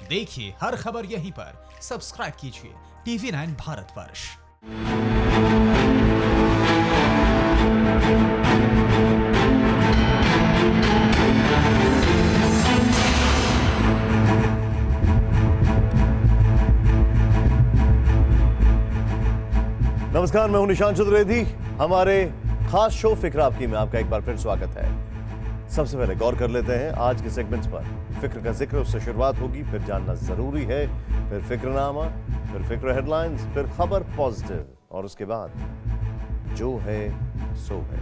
देखिए हर खबर यहीं पर, सब्सक्राइब कीजिए TV9 भारतवर्ष। नमस्कार, मैं हूं निशांत चतुर्वेदी। हमारे खास शो फिक्र आपकी में आपका एक बार फिर स्वागत है। सबसे पहले गौर कर लेते हैं आज के सेगमेंट्स पर। फिक्र का जिक्र, उससे शुरुआत होगी, फिर जानना जरूरी है, फिर फिक्रनामा, फिर फिक्र हेडलाइंस, फिर खबर पॉजिटिव और उसके बाद जो है सो है।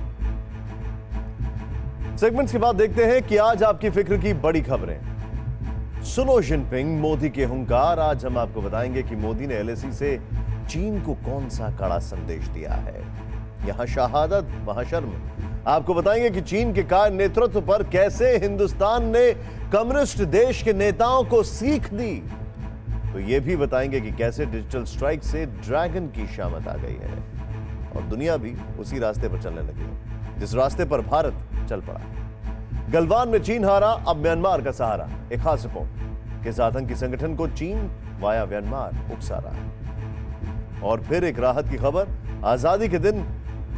सेगमेंट्स के बाद देखते हैं कि आज आपकी फिक्र की बड़ी खबरें। सुनो जिनपिंग, मोदी के हुंकार। आज हम आपको बताएंगे कि मोदी ने LAC से चीन को कौन सा कड़ा संदेश दिया है। यहां शहादत, वहां शर्म। आपको बताएंगे कि चीन के कार नेतृत्व पर कैसे हिंदुस्तान ने कम्युनिस्ट देश के नेताओं को सीख दी। तो यह भी बताएंगे कि कैसे डिजिटल स्ट्राइक से ड्रैगन की शामत आ गई है और दुनिया भी उसी रास्ते पर चलने लगी है जिस रास्ते पर भारत चल पड़ा। गलवान में चीन हारा, अब म्यांमार का सहारा। एक खास रिपोर्ट। किस आतंकी संगठन को चीन वाया म्यांमार उकसा रहा है। और फिर एक राहत की खबर। आजादी के दिन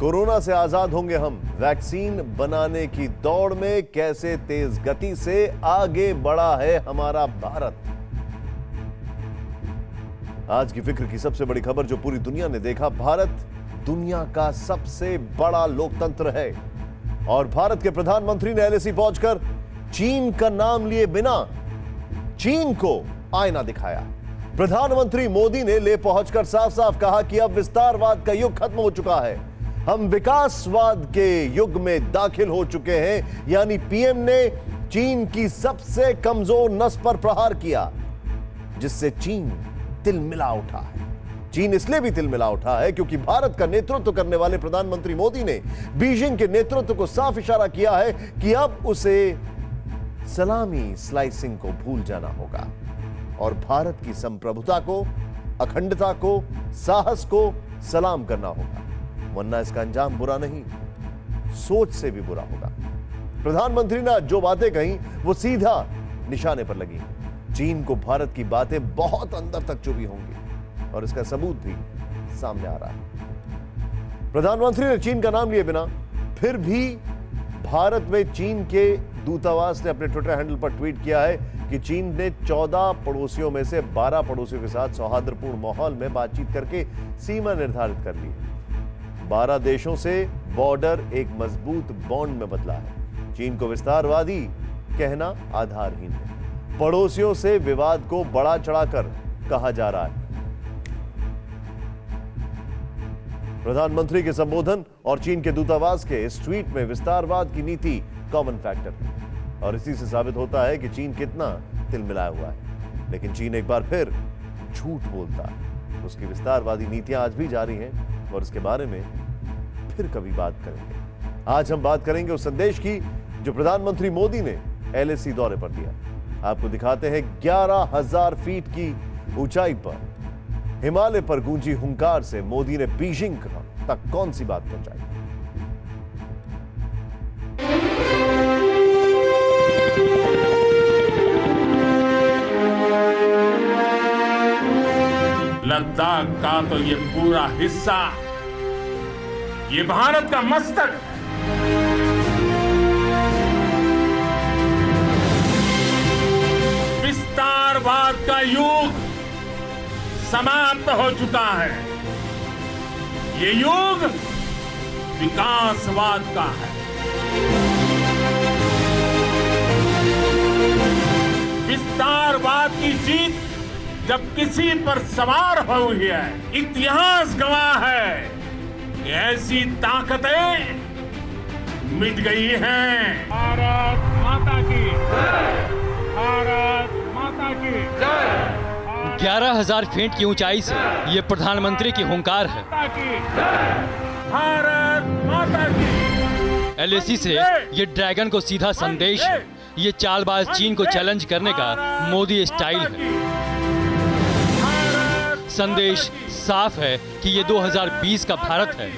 कोरोना से आजाद होंगे हम। वैक्सीन बनाने की दौड़ में कैसे तेज गति से आगे बढ़ा है हमारा भारत। आज की फिक्र की सबसे बड़ी खबर जो पूरी दुनिया ने देखा। भारत दुनिया का सबसे बड़ा लोकतंत्र है और भारत के प्रधानमंत्री ने LAC पहुंचकर चीन का नाम लिए बिना चीन को आईना दिखाया। प्रधानमंत्री मोदी ने ले पहुंचकर साफ साफ कहा कि अब विस्तारवाद का युग खत्म हो चुका है, हम विकासवाद के युग में दाखिल हो चुके हैं। यानी PM ने चीन की सबसे कमजोर नस पर प्रहार किया जिससे चीन तिलमिला उठा है। चीन इसलिए भी तिलमिला उठा है क्योंकि भारत का नेतृत्व करने वाले प्रधानमंत्री मोदी ने बीजिंग के नेतृत्व को साफ इशारा किया है कि अब उसे सलामी स्लाइसिंग को भूल जाना होगा और भारत की संप्रभुता को, अखंडता को, साहस को सलाम करना होगा, वरना इसका अंजाम बुरा नहीं, सोच से भी बुरा होगा। प्रधानमंत्री ने जो बातें कही वो सीधा निशाने पर लगी। चीन को भारत की बातें बहुत अंदर तक चुभी होंगी और इसका सबूत भी सामने आ रहा है। प्रधानमंत्री ने चीन का नाम लिए बिना फिर भी भारत में चीन के दूतावास ने अपने ट्विटर हैंडल पर ट्वीट किया है कि चीन ने 14 पड़ोसियों में से 12 पड़ोसियों के साथ सौहार्दपूर्ण माहौल में बातचीत करके सीमा निर्धारित कर ली है। 12 देशों से बॉर्डर एक मजबूत बॉन्ड में बदला है। चीन को विस्तारवादी कहना आधारहीन है। पड़ोसियों से विवाद को बढ़ा चढ़ाकर कहा जा रहा है। प्रधानमंत्री के संबोधन और चीन के दूतावास के इस ट्वीट में विस्तारवाद की नीति कॉमन फैक्टर है और इसी से साबित होता है कि चीन कितना तिलमिलाया हुआ है। लेकिन चीन एक बार फिर झूठ बोलता है। उसकी विस्तारवादी नीतियां आज भी जारी हैं और इसके बारे में फिर कभी बात करेंगे। आज हम बात करेंगे उस संदेश की जो प्रधानमंत्री मोदी ने LAC दौरे पर दिया। आपको दिखाते हैं 11,000 फीट की ऊंचाई पर हिमालय पर गूंजी हुंकार से मोदी ने बीजिंग तक कौन सी बात पहुंचाई। लद्दाख का तो ये पूरा हिस्सा ये भारत का मस्तक है। विस्तारवाद का युग समाप्त हो चुका है। ये युग विकासवाद का है। विस्तारवाद की जीत जब किसी पर सवार हुई है, इतिहास गवाह है कि ऐसी ताकतें मिट गई हैं। भारत माता की जय। भारत माता की जय। 11,000 फीट की ऊंचाई से ये प्रधानमंत्री की हुंकार है। भारत माता की। LAC से ये ड्रैगन को सीधा संदेश है। ये चालबाज चीन को चैलेंज करने का मोदी स्टाइल है। संदेश साफ है कि ये 2020 का भारत है।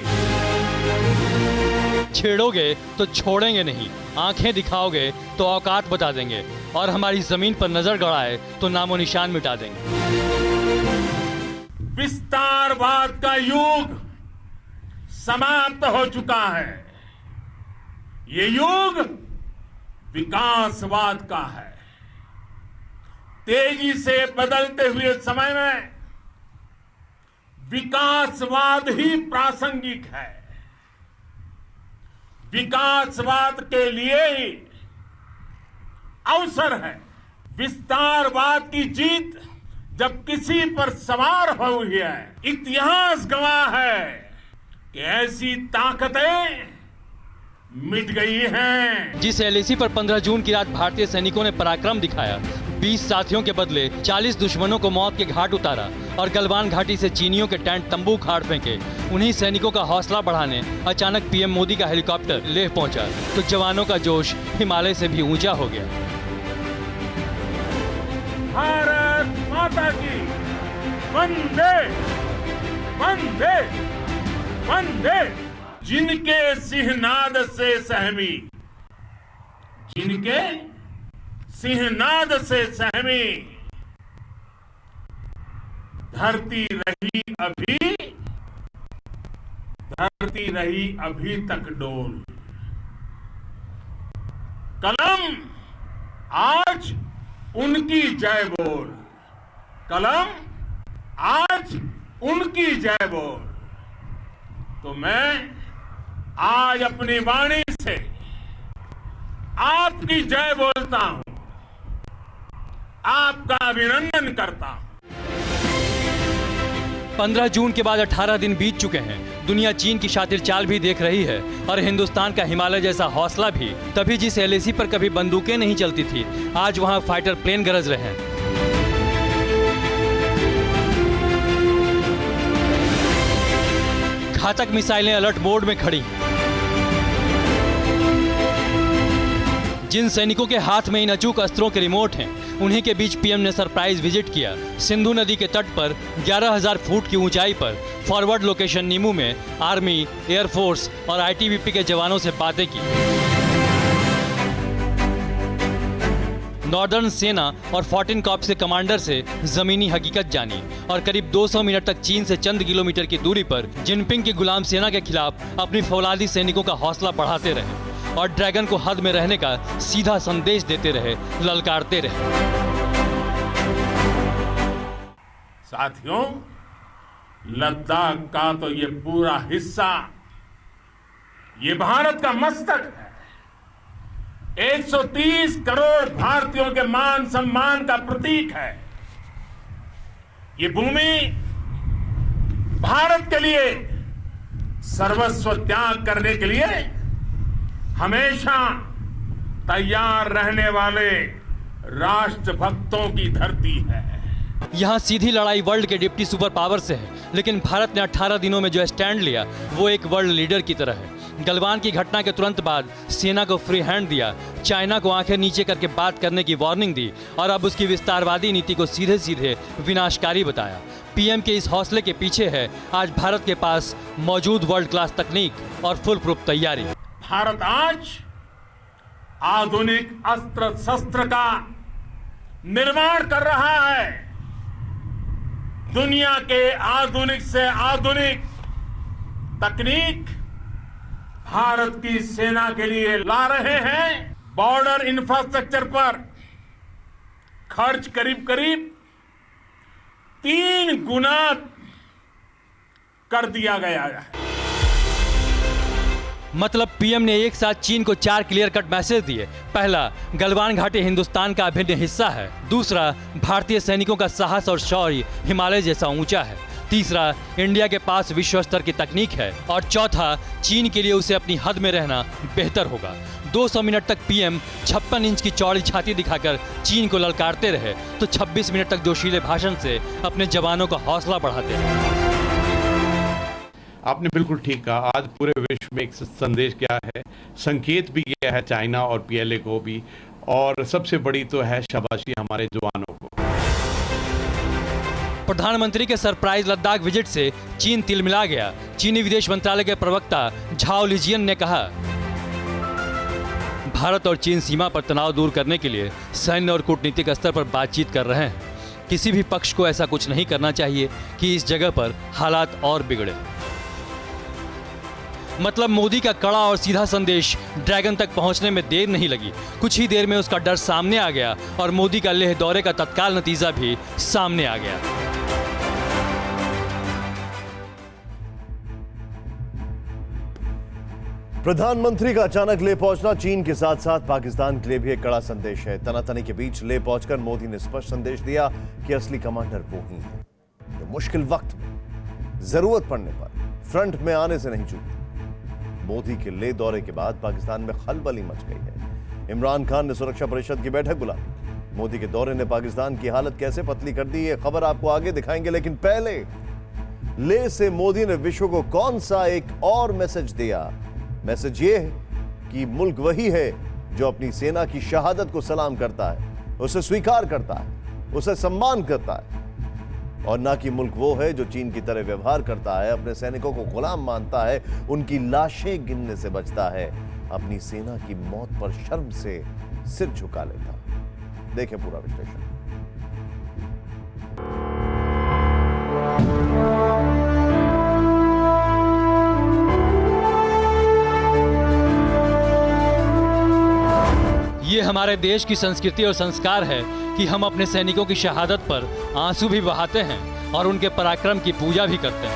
छेड़ोगे तो छोड़ेंगे नहीं, आंखें दिखाओगे तो औकात बता देंगे और हमारी जमीन पर नजर गड़ाए तो नामो निशान मिटा देंगे। विस्तारवाद का युग समाप्त हो चुका है। ये युग विकासवाद का है। तेजी से बदलते हुए समय में विकासवाद ही प्रासंगिक है। विकासवाद के लिए ही अवसर है। विस्तारवाद की जीत जब किसी पर सवार हुई है, इतिहास गवाह है कि ऐसी ताकतें मिट गई हैं। जिस एलएसी पर 15 जून की रात भारतीय सैनिकों ने पराक्रम दिखाया, 20 साथियों के बदले 40 दुश्मनों को मौत के घाट उतारा और गलवान घाटी से चीनियों के टेंट तंबू उखाड़ फेंके, उन्हीं सैनिकों का हौसला बढ़ाने अचानक पीएम मोदी का हेलीकॉप्टर लेह पहुंचा तो जवानों का जोश हिमालय से भी ऊंचा हो गया। भारत माता की वंदे वंदे वंदे। जिनके सिंहनाद से सहमी, जिनके सिंहनाद से सहमी, धरती रही अभी तक डोल। कलम आज उनकी जय बोल, कलम आज उनकी जय बोल। तो मैं आज अपनी वाणी से आपकी जय बोलता हूं, आपका अभिनंदन करता हूं। 15 जून के बाद 18 दिन बीत चुके हैं। दुनिया चीन की शातिर चाल भी देख रही है और हिंदुस्तान का हिमालय जैसा हौसला भी। तभी जिस एलएसी पर कभी बंदूकें नहीं चलती थी, आज वहां फाइटर प्लेन गरज रहे हैं। घातक मिसाइलें अलर्ट मोड में खड़ी। जिन सैनिकों के हाथ में इन अचूक अस्त्रों के रिमोट हैं, उन्हीं के बीच पीएम ने सरप्राइज विजिट किया। सिंधु नदी के तट पर 11,000 फुट की ऊंचाई पर फॉरवर्ड लोकेशन नीमू में आर्मी, एयरफोर्स और आईटीबीपी के जवानों से बातें की। नॉर्दर्न सेना और 14 कॉर्प्स के कमांडर से जमीनी हकीकत जानी और करीब 200 मिनट तक चीन से चंद किलोमीटर की दूरी पर जिनपिंग की गुलाम सेना के खिलाफ अपनी फौलादी सैनिकों का हौसला बढ़ाते रहे और ड्रैगन को हद में रहने का सीधा संदेश देते रहे, ललकारते रहे। साथियों, लद्दाख का तो ये पूरा हिस्सा ये भारत का मस्तक है। 130 करोड़ भारतीयों के मान सम्मान का प्रतीक है। ये भूमि भारत के लिए सर्वस्व त्याग करने के लिए हमेशा तैयार रहने वाले राष्ट्रभक्तों की धरती है। यहाँ सीधी लड़ाई वर्ल्ड के डिप्टी सुपर पावर से है, लेकिन भारत ने 18 दिनों में जो स्टैंड लिया वो एक वर्ल्ड लीडर की तरह है। गलवान की घटना के तुरंत बाद सेना को फ्री हैंड दिया, चाइना को आंखें नीचे करके बात करने की वार्निंग दी और अब उसकी विस्तारवादी नीति को सीधे सीधे विनाशकारी बताया। पीएम के इस हौसले के पीछे है आज भारत के पास मौजूद वर्ल्ड क्लास तकनीक और फुल प्रूफ तैयारी। भारत आज आधुनिक अस्त्र शस्त्र का निर्माण कर रहा है। दुनिया के आधुनिक से आधुनिक तकनीक भारत की सेना के लिए ला रहे हैं। बॉर्डर इंफ्रास्ट्रक्चर पर खर्च करीब करीब 3 गुना कर दिया गया है। मतलब पीएम ने एक साथ चीन को 4 क्लियर कट मैसेज दिए। पहला, गलवान घाटी हिंदुस्तान का अभिन्न हिस्सा है। दूसरा, भारतीय सैनिकों का साहस और शौर्य हिमालय जैसा ऊंचा है। तीसरा, इंडिया के पास विश्व स्तर की तकनीक है। और चौथा, चीन के लिए उसे अपनी हद में रहना बेहतर होगा। 200 मिनट तक पीएम 56 इंच की चौड़ी छाती दिखाकर चीन को ललकारते रहे तो 26 मिनट तक जोशीले भाषण से अपने जवानों का हौसला बढ़ाते रहे। आपने बिल्कुल ठीक कहा। आज पूरे विश्व में एक संदेश क्या है, संकेत भी गया है चाइना और पीएलए को भी, और सबसे बड़ी तो है शाबाशी हमारे जवानों को। प्रधानमंत्री के सरप्राइज लद्दाख विजिट से चीन तिलमिला गया। चीनी विदेश मंत्रालय के प्रवक्ता झाओ लिजियन ने कहा, भारत और चीन सीमा पर तनाव दूर करने के लिए सैन्य और कूटनीतिक स्तर पर बातचीत कर रहे हैं। किसी भी पक्ष को ऐसा कुछ नहीं करना चाहिए कि इस जगह पर हालात और बिगड़े। मतलब मोदी का कड़ा और सीधा संदेश ड्रैगन तक पहुंचने में देर नहीं लगी। कुछ ही देर में उसका डर सामने आ गया और मोदी का लेह दौरे का तत्काल नतीजा भी सामने आ गया। प्रधानमंत्री का अचानक लेह पहुंचना चीन के साथ साथ पाकिस्तान के लिए भी एक कड़ा संदेश है। तनातनी के बीच लेह पहुंचकर मोदी ने स्पष्ट संदेश दिया कि असली कमांडर वो ही है जो मुश्किल वक्त में जरूरत पड़ने पर फ्रंट में आने से नहीं चूकते। मोदी के लेह दौरे के बाद पाकिस्तान में खलबली मच गई है। इमरान खान ने सुरक्षा परिषद की बैठक बुला ली। मोदी के दौरे ने पाकिस्तान की हालत कैसे पतली कर दी, ये खबर आपको आगे दिखाएंगे, लेकिन पहले लेह से मोदी ने विश्व को कौन सा एक और मैसेज दिया। मैसेज ये है कि मुल्क वही है जो अपनी सेना की शहादत को सलाम करता है, उसे स्वीकार करता है, उसे सम्मान करता है, और ना कि मुल्क वो है जो चीन की तरह व्यवहार करता है, अपने सैनिकों को गुलाम मानता है, उनकी लाशें गिनने से बचता है, अपनी सेना की मौत पर शर्म से सिर झुका लेता है। देखें पूरा विश्लेषण। ये हमारे देश की संस्कृति और संस्कार है कि हम अपने सैनिकों की शहादत पर आंसू भी बहाते हैं और उनके पराक्रम की पूजा भी करते हैं।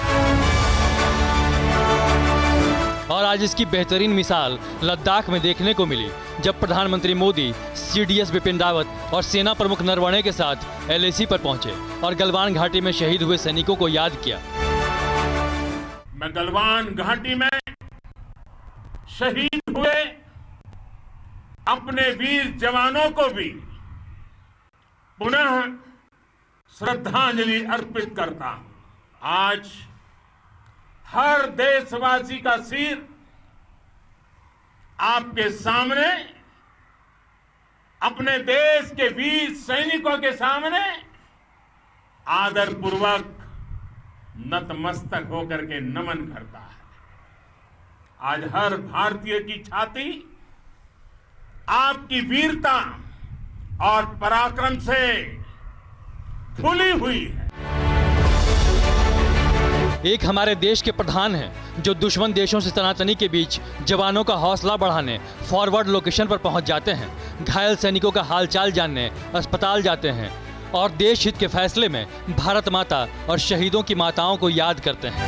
और आज इसकी बेहतरीन मिसाल लद्दाख में देखने को मिली, जब प्रधानमंत्री मोदी CDS बिपिन रावत और सेना प्रमुख नरवणे के साथ LAC पर पहुंचे और गलवान घाटी में शहीद हुए सैनिकों को याद किया। मैं गलवान घाटी में शहीद हुए अपने वीर जवानों को भी पुनः श्रद्धांजलि अर्पित करता हूं। आज हर देशवासी का सिर आपके सामने, अपने देश के वीर सैनिकों के सामने आदरपूर्वक नतमस्तक होकर के नमन करता है। आज हर भारतीय की छाती आपकी वीरता और पराक्रम से फूली हुई है। एक हमारे देश के प्रधान हैं जो दुश्मन देशों से तनातनी के बीच जवानों का हौसला बढ़ाने फॉरवर्ड लोकेशन पर पहुंच जाते हैं, घायल सैनिकों का हालचाल जानने अस्पताल जाते हैं और देश हित के फैसले में भारत माता और शहीदों की माताओं को याद करते हैं।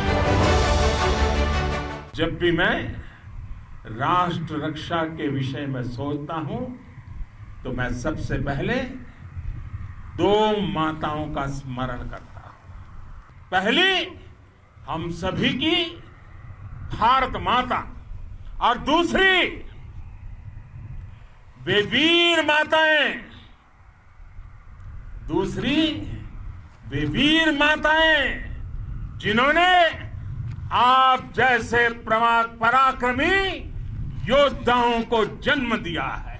जब भी मैं राष्ट्र रक्षा के विषय में सोचता हूं तो मैं सबसे पहले दो माताओं का स्मरण करता हूं। पहली हम सभी की भारत माता और दूसरी वे वीर माताएं, जिन्होंने आप जैसे पराक्रमी योद्धाओं को जन्म दिया है।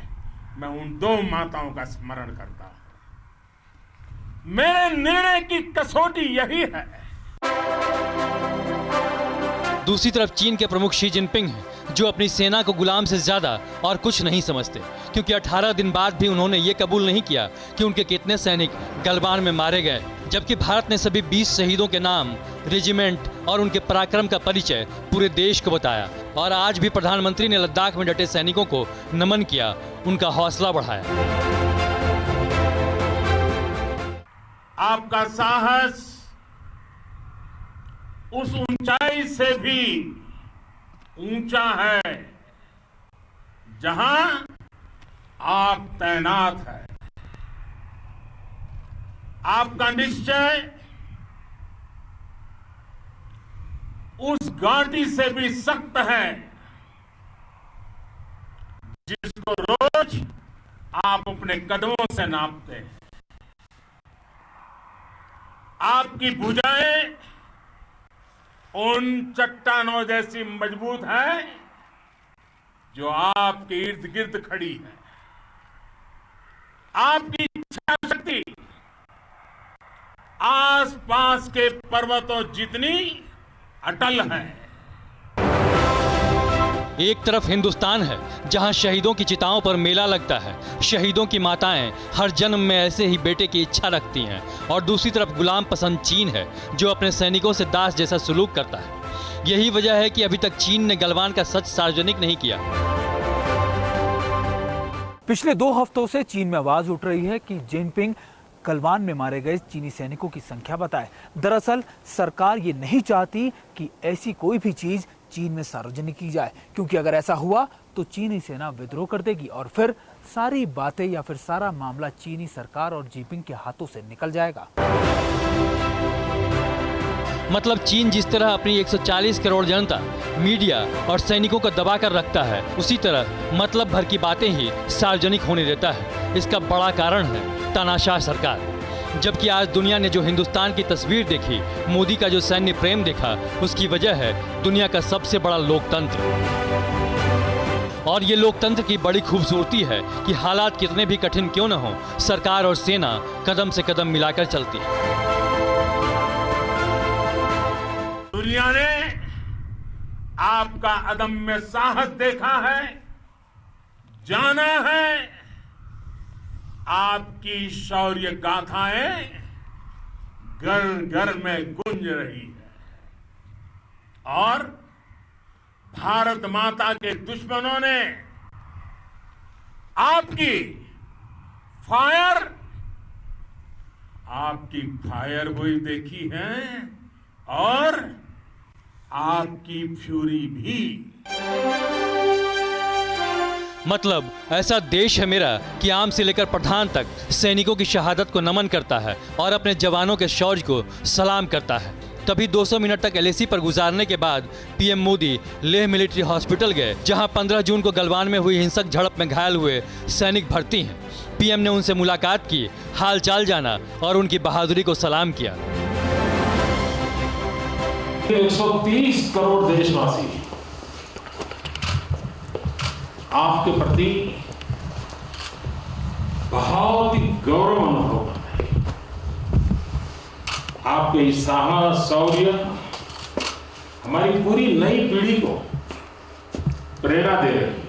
मैं उन दो माताओं का स्मरण करता हूं। मेरे निर्णय की कसौटी यही है। दूसरी तरफ चीन के प्रमुख शी जिनपिंग हैं, जो अपनी सेना को गुलाम से ज्यादा और कुछ नहीं समझते, क्योंकि 18 दिन बाद भी उन्होंने ये कबूल नहीं किया कि उनके कितने सैनिक गलवान में मारे गए, जबकि भारत ने सभी 20 शहीदों के नाम, रेजिमेंट और उनके पराक्रम का परिचय पूरे देश को बताया। और आज भी प्रधानमंत्री ने लद्दाख में डटे सैनिकों को नमन किया, उनका हौसला बढ़ाया। आपका साहस उस ऊंचाई से भी ऊंचा है जहां आप तैनात हैं। आपका निश्चय उस घाटी से भी सख्त है जिसको रोज आप अपने कदमों से नापते हैं। आपकी भुजाएं उन चट्टानों जैसी मजबूत है जो आपके इर्द गिर्द खड़ी है। आपकी इच्छा शक्ति आसपास के पर्वतों जितनी अटल है। एक तरफ हिंदुस्तान है जहां शहीदों की चिताओं पर मेला लगता है, शहीदों की माताएं हर जन्म में ऐसे ही बेटे की इच्छा रखती हैं, और दूसरी तरफ गुलाम पसंद चीन है जो अपने सैनिकों से दास जैसा सलूक करता है। यही वजह है कि अभी तक चीन ने गलवान का सच सार्वजनिक नहीं किया। पिछले 2 हफ्तों से चीन में आवाज उठ रही है कि जिनपिंग गलवान में मारे गए चीनी सैनिकों की संख्या बताए। दरअसल सरकार ये नहीं चाहती कि ऐसी कोई भी चीज चीन में सार्वजनिक की जाए, क्योंकि अगर ऐसा हुआ तो चीनी सेना विद्रोह कर देगी और फिर सारी बातें या फिर सारा मामला चीनी सरकार और जिनपिंग के हाथों से निकल जाएगा। मतलब चीन जिस तरह अपनी 140 करोड़ जनता, मीडिया और सैनिकों को दबा कर रखता है, उसी तरह मतलब भर की बातें ही सार्वजनिक होने देता है। इसका बड़ा कारण है तानाशाह सरकार। जबकि आज दुनिया ने जो हिंदुस्तान की तस्वीर देखी, मोदी का जो सैन्य प्रेम देखा, उसकी वजह है दुनिया का सबसे बड़ा लोकतंत्र। और ये लोकतंत्र की बड़ी खूबसूरती है कि हालात कितने भी कठिन क्यों न हो, सरकार और सेना कदम से कदम मिलाकर चलती है। दुनिया ने आपका अदम्य साहस देखा है, जाना है। आपकी शौर्य गाथाएं घर घर में गूंज रही है और भारत माता के दुश्मनों ने आपकी फायर हुई देखी है और आपकी फ्यूरी भी। मतलब ऐसा देश है मेरा कि आम से लेकर प्रधान तक सैनिकों की शहादत को नमन करता है और अपने जवानों के शौर्य को सलाम करता है। तभी 200 मिनट तक LAC पर गुजारने के बाद PM Modi Leh military hospital गए, जहां 15 जून को गलवान में हुई हिंसक झड़प में घायल हुए सैनिक भर्ती हैं। पीएम ने उनसे मुलाकात की, हाल चाल जाना और उनकी बहादुरी को सलाम किया। 130 करोड़ देशवासी आपके प्रति बहुत ही गौरव अनुभव करते हैं। आपके इस साहस, शौर्य हमारी पूरी नई पीढ़ी को प्रेरणा दे रही है।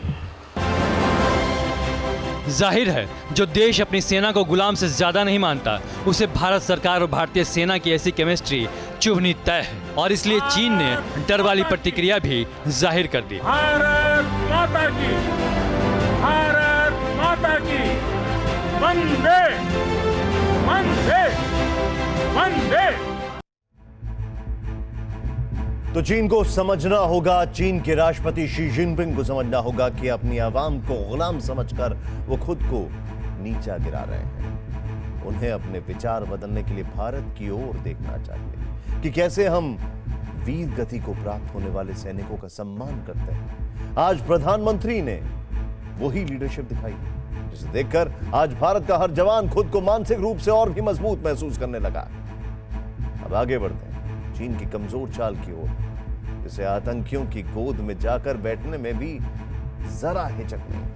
जाहिर है जो देश अपनी सेना को गुलाम से ज्यादा नहीं मानता, उसे भारत सरकार और भारतीय सेना की ऐसी केमिस्ट्री चुभनी तय है, और इसलिए चीन ने डर वाली प्रतिक्रिया भी जाहिर कर दी। भारत माता की, भारत माता की, वंदे वंदे वंदे। तो चीन को समझना होगा, चीन के राष्ट्रपति शी जिनपिंग को समझना होगा कि अपनी आवाम को गुलाम समझकर वो खुद को नीचा गिरा रहे हैं। उन्हें अपने विचार बदलने के लिए भारत की ओर देखना चाहिए कि कैसे हम वीर गति को प्राप्त होने वाले सैनिकों का सम्मान करते हैं। आज प्रधानमंत्री ने वही लीडरशिप दिखाई, जिसे देखकर आज भारत का हर जवान खुद को मानसिक रूप से और भी मजबूत महसूस करने लगा। अब आगे बढ़ते हैं चीन की कमजोर चाल की ओर, जिसे आतंकियों की गोद में जाकर बैठने में भी जरा हिचक नहीं।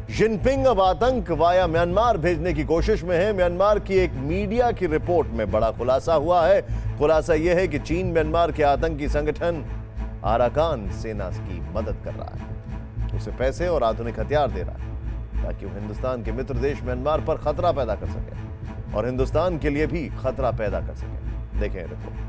जिनपिंग अब आतंक वाया म्यांमार भेजने की कोशिश में है। म्यांमार की एक मीडिया की रिपोर्ट में बड़ा खुलासा हुआ है। खुलासा यह है कि चीन म्यांमार के आतंकी संगठन आराकान सेना की मदद कर रहा है, उसे पैसे और आधुनिक हथियार दे रहा है ताकि वो हिंदुस्तान के मित्र देश म्यांमार पर खतरा पैदा कर सके और हिंदुस्तान के लिए भी खतरा पैदा कर सके। देखें रिपोर्ट।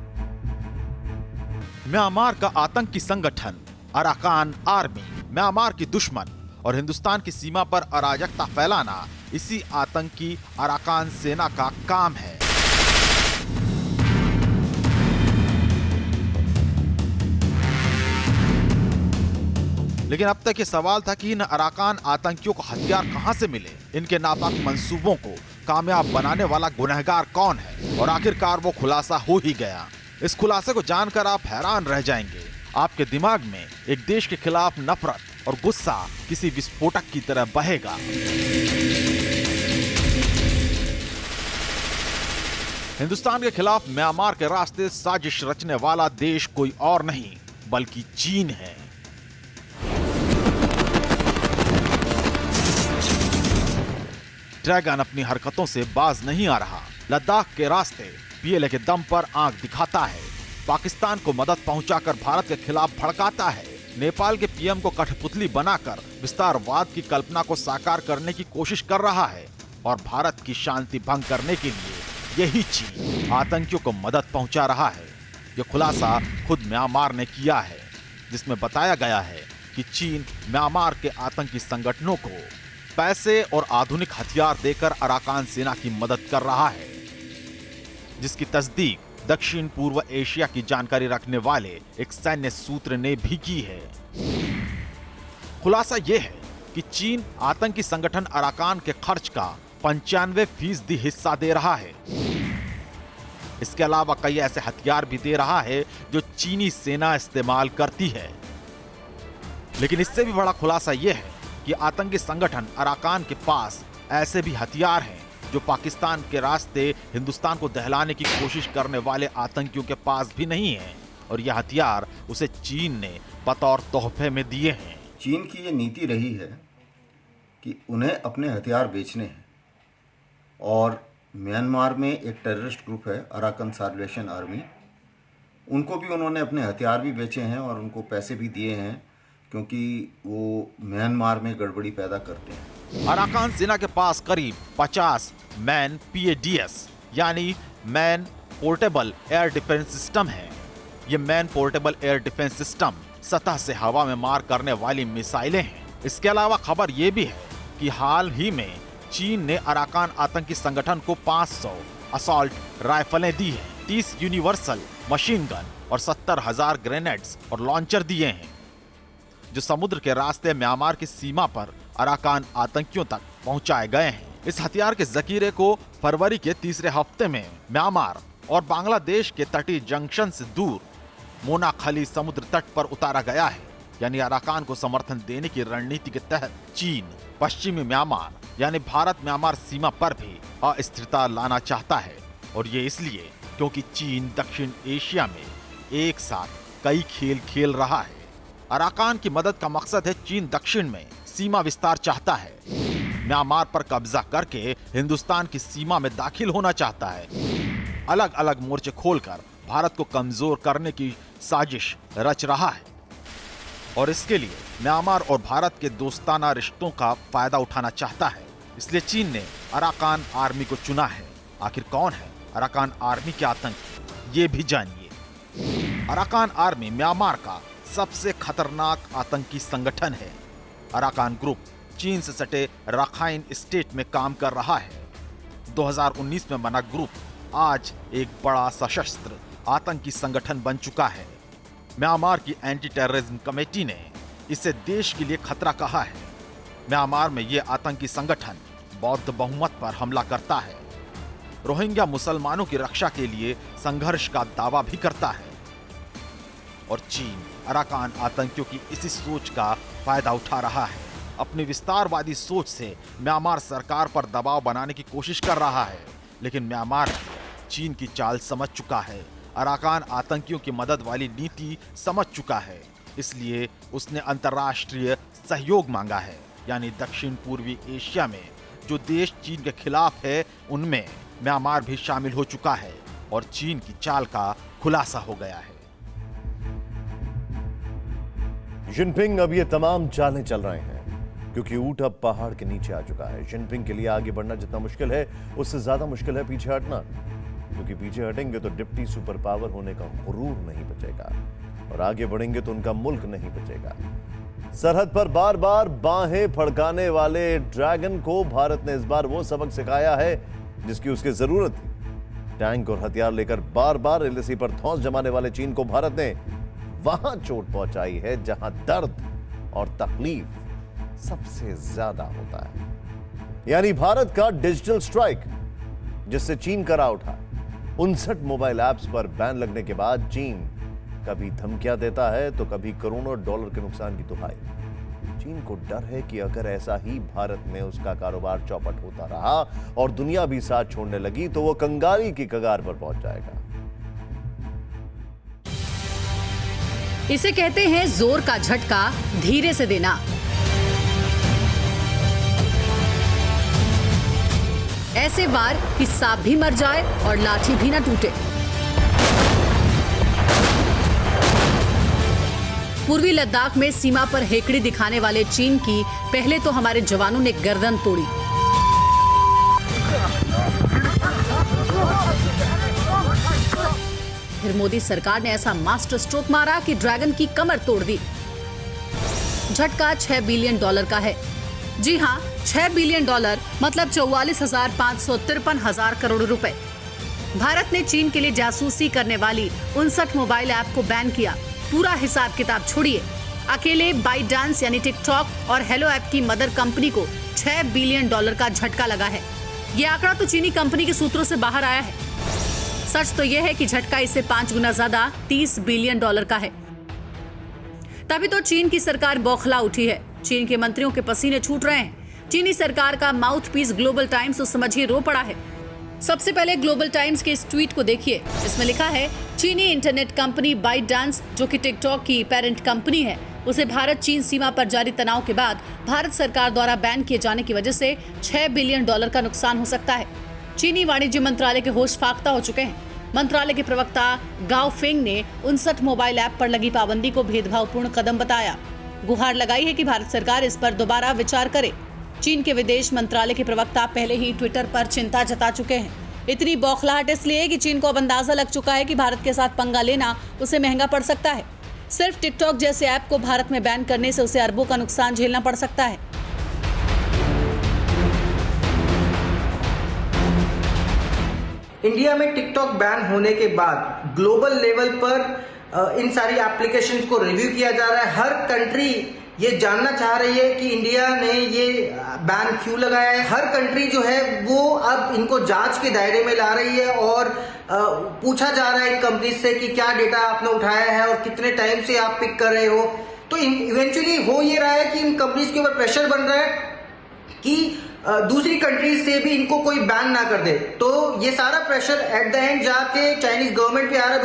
म्यांमार का आतंकी संगठन अराकान आर्मी म्यांमार की दुश्मन और हिंदुस्तान की सीमा पर अराजकता फैलाना इसी आतंकी अराकान सेना का काम है। लेकिन अब तक ये सवाल था कि इन अराकान आतंकियों को हथियार कहां से मिले, इनके नापाक मंसूबों को कामयाब बनाने वाला गुनहगार कौन है, और आखिरकार वो खुलासा हो ही गया। इस खुलासे को जानकर आप हैरान रह जाएंगे। आपके दिमाग में एक देश के खिलाफ नफरत और गुस्सा किसी विस्फोटक की तरह बहेगा। हिंदुस्तान के खिलाफ म्यांमार के रास्ते साजिश रचने वाला देश कोई और नहीं बल्कि चीन है। ड्रैगन अपनी हरकतों से बाज नहीं आ रहा। लद्दाख के रास्ते पीएलए के दम पर आंख दिखाता है, पाकिस्तान को मदद पहुंचाकर भारत के खिलाफ भड़काता है, नेपाल के पीएम को कठपुतली बनाकर विस्तारवाद की कल्पना को साकार करने की कोशिश कर रहा है और भारत की शांति भंग करने के लिए यही चीन आतंकियों को मदद पहुंचा रहा है। ये खुलासा खुद म्यांमार ने किया है, जिसमें बताया गया है कि चीन म्यांमार के आतंकी संगठनों को पैसे और आधुनिक हथियार देकर अराकान सेना की मदद कर रहा है, जिसकी तस्दीक दक्षिण पूर्व एशिया की जानकारी रखने वाले एक सैन्य सूत्र ने भी की है। खुलासा यह है कि चीन आतंकी संगठन अराकान के खर्च का 95% हिस्सा दे रहा है। इसके अलावा कई ऐसे हथियार भी दे रहा है जो चीनी सेना इस्तेमाल करती है। लेकिन इससे भी बड़ा खुलासा यह है कि आतंकी संगठन अराकान के पास ऐसे भी हथियार हैं जो पाकिस्तान के रास्ते हिंदुस्तान को दहलाने की कोशिश करने वाले आतंकियों के पास भी नहीं है, और यह हथियार उसे चीन ने बतौर तोहफे में दिए हैं। चीन की ये नीति रही है कि उन्हें अपने हथियार बेचने हैं, और म्यांमार में एक टेररिस्ट ग्रुप है अराकान साल्वेशन आर्मी, उनको भी उन्होंने अपने हथियार भी बेचे हैं और उनको पैसे भी दिए हैं, क्योंकि वो म्यांमार में गड़बड़ी पैदा करते हैं। अराकान सेना के पास करीब 50 मैन PADS यानी man portable air defence system है। ये man portable air defence system सतह से हवा में मार करने वाली मिसाइलें हैं। इसके अलावा खबर ये भी है कि हाल ही में चीन ने अराकान आतंकी संगठन को 500 असॉल्ट राइफलें दी हैं, 30 यूनिवर्सल मशीन गन और 70,000 ग्रेनेड्स और लॉन्चर दिए हैं, जो समुद्र के रास्ते म्यांमार की सीमा पर अराकान आतंकियों तक पहुंचाए गए हैं। इस हथियार के जखीरे को फरवरी के तीसरे हफ्ते में म्यांमार और बांग्लादेश के तटीय जंक्शन से दूर मोनाखली समुद्र तट पर उतारा गया है। यानी अराकान को समर्थन देने की रणनीति के तहत चीन पश्चिमी म्यांमार यानी भारत म्यांमार सीमा पर भी अस्थिरता लाना चाहता है, और ये इसलिए क्योंकि चीन दक्षिण एशिया में एक साथ कई खेल खेल रहा है। अराकान की मदद का मकसद है चीन दक्षिण में सीमा विस्तार चाहता है, म्यांमार पर कब्जा करके हिंदुस्तान की सीमा में दाखिल होना चाहता है, अलग अलग मोर्चे खोलकर भारत को कमजोर करने की साजिश रच रहा है, और इसके लिए म्यांमार और भारत के दोस्ताना रिश्तों का फायदा उठाना चाहता है। इसलिए चीन ने अराकान आर्मी को चुना है। आखिर कौन है अराकान आर्मी के आतंकी, ये भी जानिए। अराकान आर्मी म्यांमार का सबसे खतरनाक आतंकी संगठन है। अराकान ग्रुप चीन से सटे रखाइन स्टेट में काम कर रहा है। 2019 में बना ग्रुप आज एक बड़ा सशस्त्र आतंकी संगठन बन चुका है। म्यांमार की एंटी टेररिज्म कमेटी ने इसे देश के लिए खतरा कहा है। म्यांमार में ये आतंकी संगठन बौद्ध बहुमत पर हमला करता है, रोहिंग्या मुसलमानों की रक्षा के लिए संघर्ष का दावा भी करता है, और चीन अराकान आतंकियों की इसी सोच का फायदा उठा रहा है। अपनी विस्तारवादी सोच से म्यांमार सरकार पर दबाव बनाने की कोशिश कर रहा है, लेकिन म्यांमार चीन की चाल समझ चुका है, अराकान आतंकियों की मदद वाली नीति समझ चुका है। इसलिए उसने अंतर्राष्ट्रीय सहयोग मांगा है। यानी दक्षिण पूर्वी एशिया में जो देश चीन के खिलाफ है उनमें म्यांमार भी शामिल हो चुका है, और चीन की चाल का खुलासा हो गया है। जिनपिंग अब ये तमाम चालें चल रहे हैं क्योंकि ऊंट अब पहाड़ के नीचे आ चुका है। जिनपिंग के लिए आगे बढ़ना जितना मुश्किल है उससे ज्यादा मुश्किल है पीछे हटना, क्योंकि पीछे हटेंगे तो डिप्टी सुपर पावर होने का गुरूर नहीं बचेगा, और आगे बढ़ेंगे तो उनका मुल्क नहीं बचेगा। सरहद पर बार बार बाहें फड़काने वाले ड्रैगन को भारत ने इस बार वो सबक सिखाया है जिसकी उसकी जरूरत थी। टैंक और हथियार लेकर बार बार LAC पर धौंस जमाने वाले चीन को भारत ने वहां चोट पहुंचाई है जहां दर्द और तकलीफ सबसे ज्यादा होता है। यानी भारत का डिजिटल स्ट्राइक जिससे चीन करा उठा। 59 मोबाइल ऐप्स पर बैन लगने के बाद चीन कभी धमकियां देता है तो कभी करोड़ों डॉलर के नुकसान की दुहाई। चीन को डर है कि अगर ऐसा ही भारत में उसका कारोबार चौपट होता रहा और दुनिया भी साथ छोड़ने लगी तो वो कंगाली की कगार पर पहुंच जाएगा। इसे कहते हैं जोर का झटका धीरे से देना। ऐसे वार कि सांप भी मर जाए और लाठी भी ना टूटे। पूर्वी लद्दाख में सीमा पर हेकड़ी दिखाने वाले चीन की पहले तो हमारे जवानों ने गर्दन तोड़ी। फिर मोदी सरकार ने ऐसा मास्टर स्ट्रोक मारा कि ड्रैगन की कमर तोड़ दी। झटका $6 बिलियन का है। जी हाँ, $6 बिलियन मतलब 44,553,000 करोड़ रुपए। भारत ने चीन के लिए जासूसी करने वाली 59 मोबाइल ऐप को बैन किया। पूरा हिसाब किताब छोड़िए, अकेले बाइटडांस यानी टिकटॉक और हेलो ऐप की मदर कंपनी को $6 बिलियन का झटका लगा है। ये आंकड़ा तो चीनी कंपनी के सूत्रों से बाहर आया है। सच तो यह है कि झटका इससे 5 गुना ज्यादा $30 बिलियन का है। तभी तो चीन की सरकार बौखला उठी है। चीन के मंत्रियों के पसीने छूट रहे हैं। चीनी सरकार का माउथपीस ग्लोबल टाइम्स तो समझिए रो पड़ा है। सबसे पहले ग्लोबल टाइम्स के इस ट्वीट को देखिए। इसमें लिखा है, चीनी इंटरनेट कंपनी बाइटडांस, जो कि टिकटॉक की पेरेंट कंपनी है, उसे भारत चीन सीमा पर जारी तनाव के बाद भारत सरकार द्वारा बैन किए जाने की वजह से $6 बिलियन का नुकसान हो सकता है। चीनी वाणिज्य मंत्रालय के होश फाख्ता हो चुके हैं। मंत्रालय के प्रवक्ता गाओ फेंग ने 59 मोबाइल ऐप पर लगी पाबंदी को भेदभावपूर्ण कदम बताया। गुहार लगाई है कि भारत सरकार इस पर दोबारा विचार करे। चीन के विदेश मंत्रालय के प्रवक्ता पहले ही ट्विटर पर चिंता जता चुके हैं। इतनी बौखलाहट इसलिए कि चीन को अब अंदाजा लग चुका है कि भारत के साथ पंगा लेना उसे महंगा पड़ सकता है। सिर्फ टिकटॉक जैसे ऐप को भारत में बैन करने से उसे अरबों का नुकसान झेलना पड़ सकता है। इंडिया में टिकटॉक बैन होने के बाद ग्लोबल लेवल पर इन सारी एप्लीकेशंस को रिव्यू किया जा रहा है। हर कंट्री ये जानना चाह रही है कि इंडिया ने ये बैन क्यों लगाया है। हर कंट्री जो है वो अब इनको जांच के दायरे में ला रही है और पूछा जा रहा है इन कंपनी से कि क्या डेटा आपने उठाया है और कितने टाइम से आप पिक कर रहे हो। तो इवेंचुअली हो ये रहा है कि इन कंपनीज के ऊपर प्रेशर बन रहा है कि दूसरी कंट्रीज से भी इनको कोई बैन ना कर दे। तो ये सारा प्रेशर एट द एंड जाके चाइनीज गवर्नमेंट पे आ रहा है।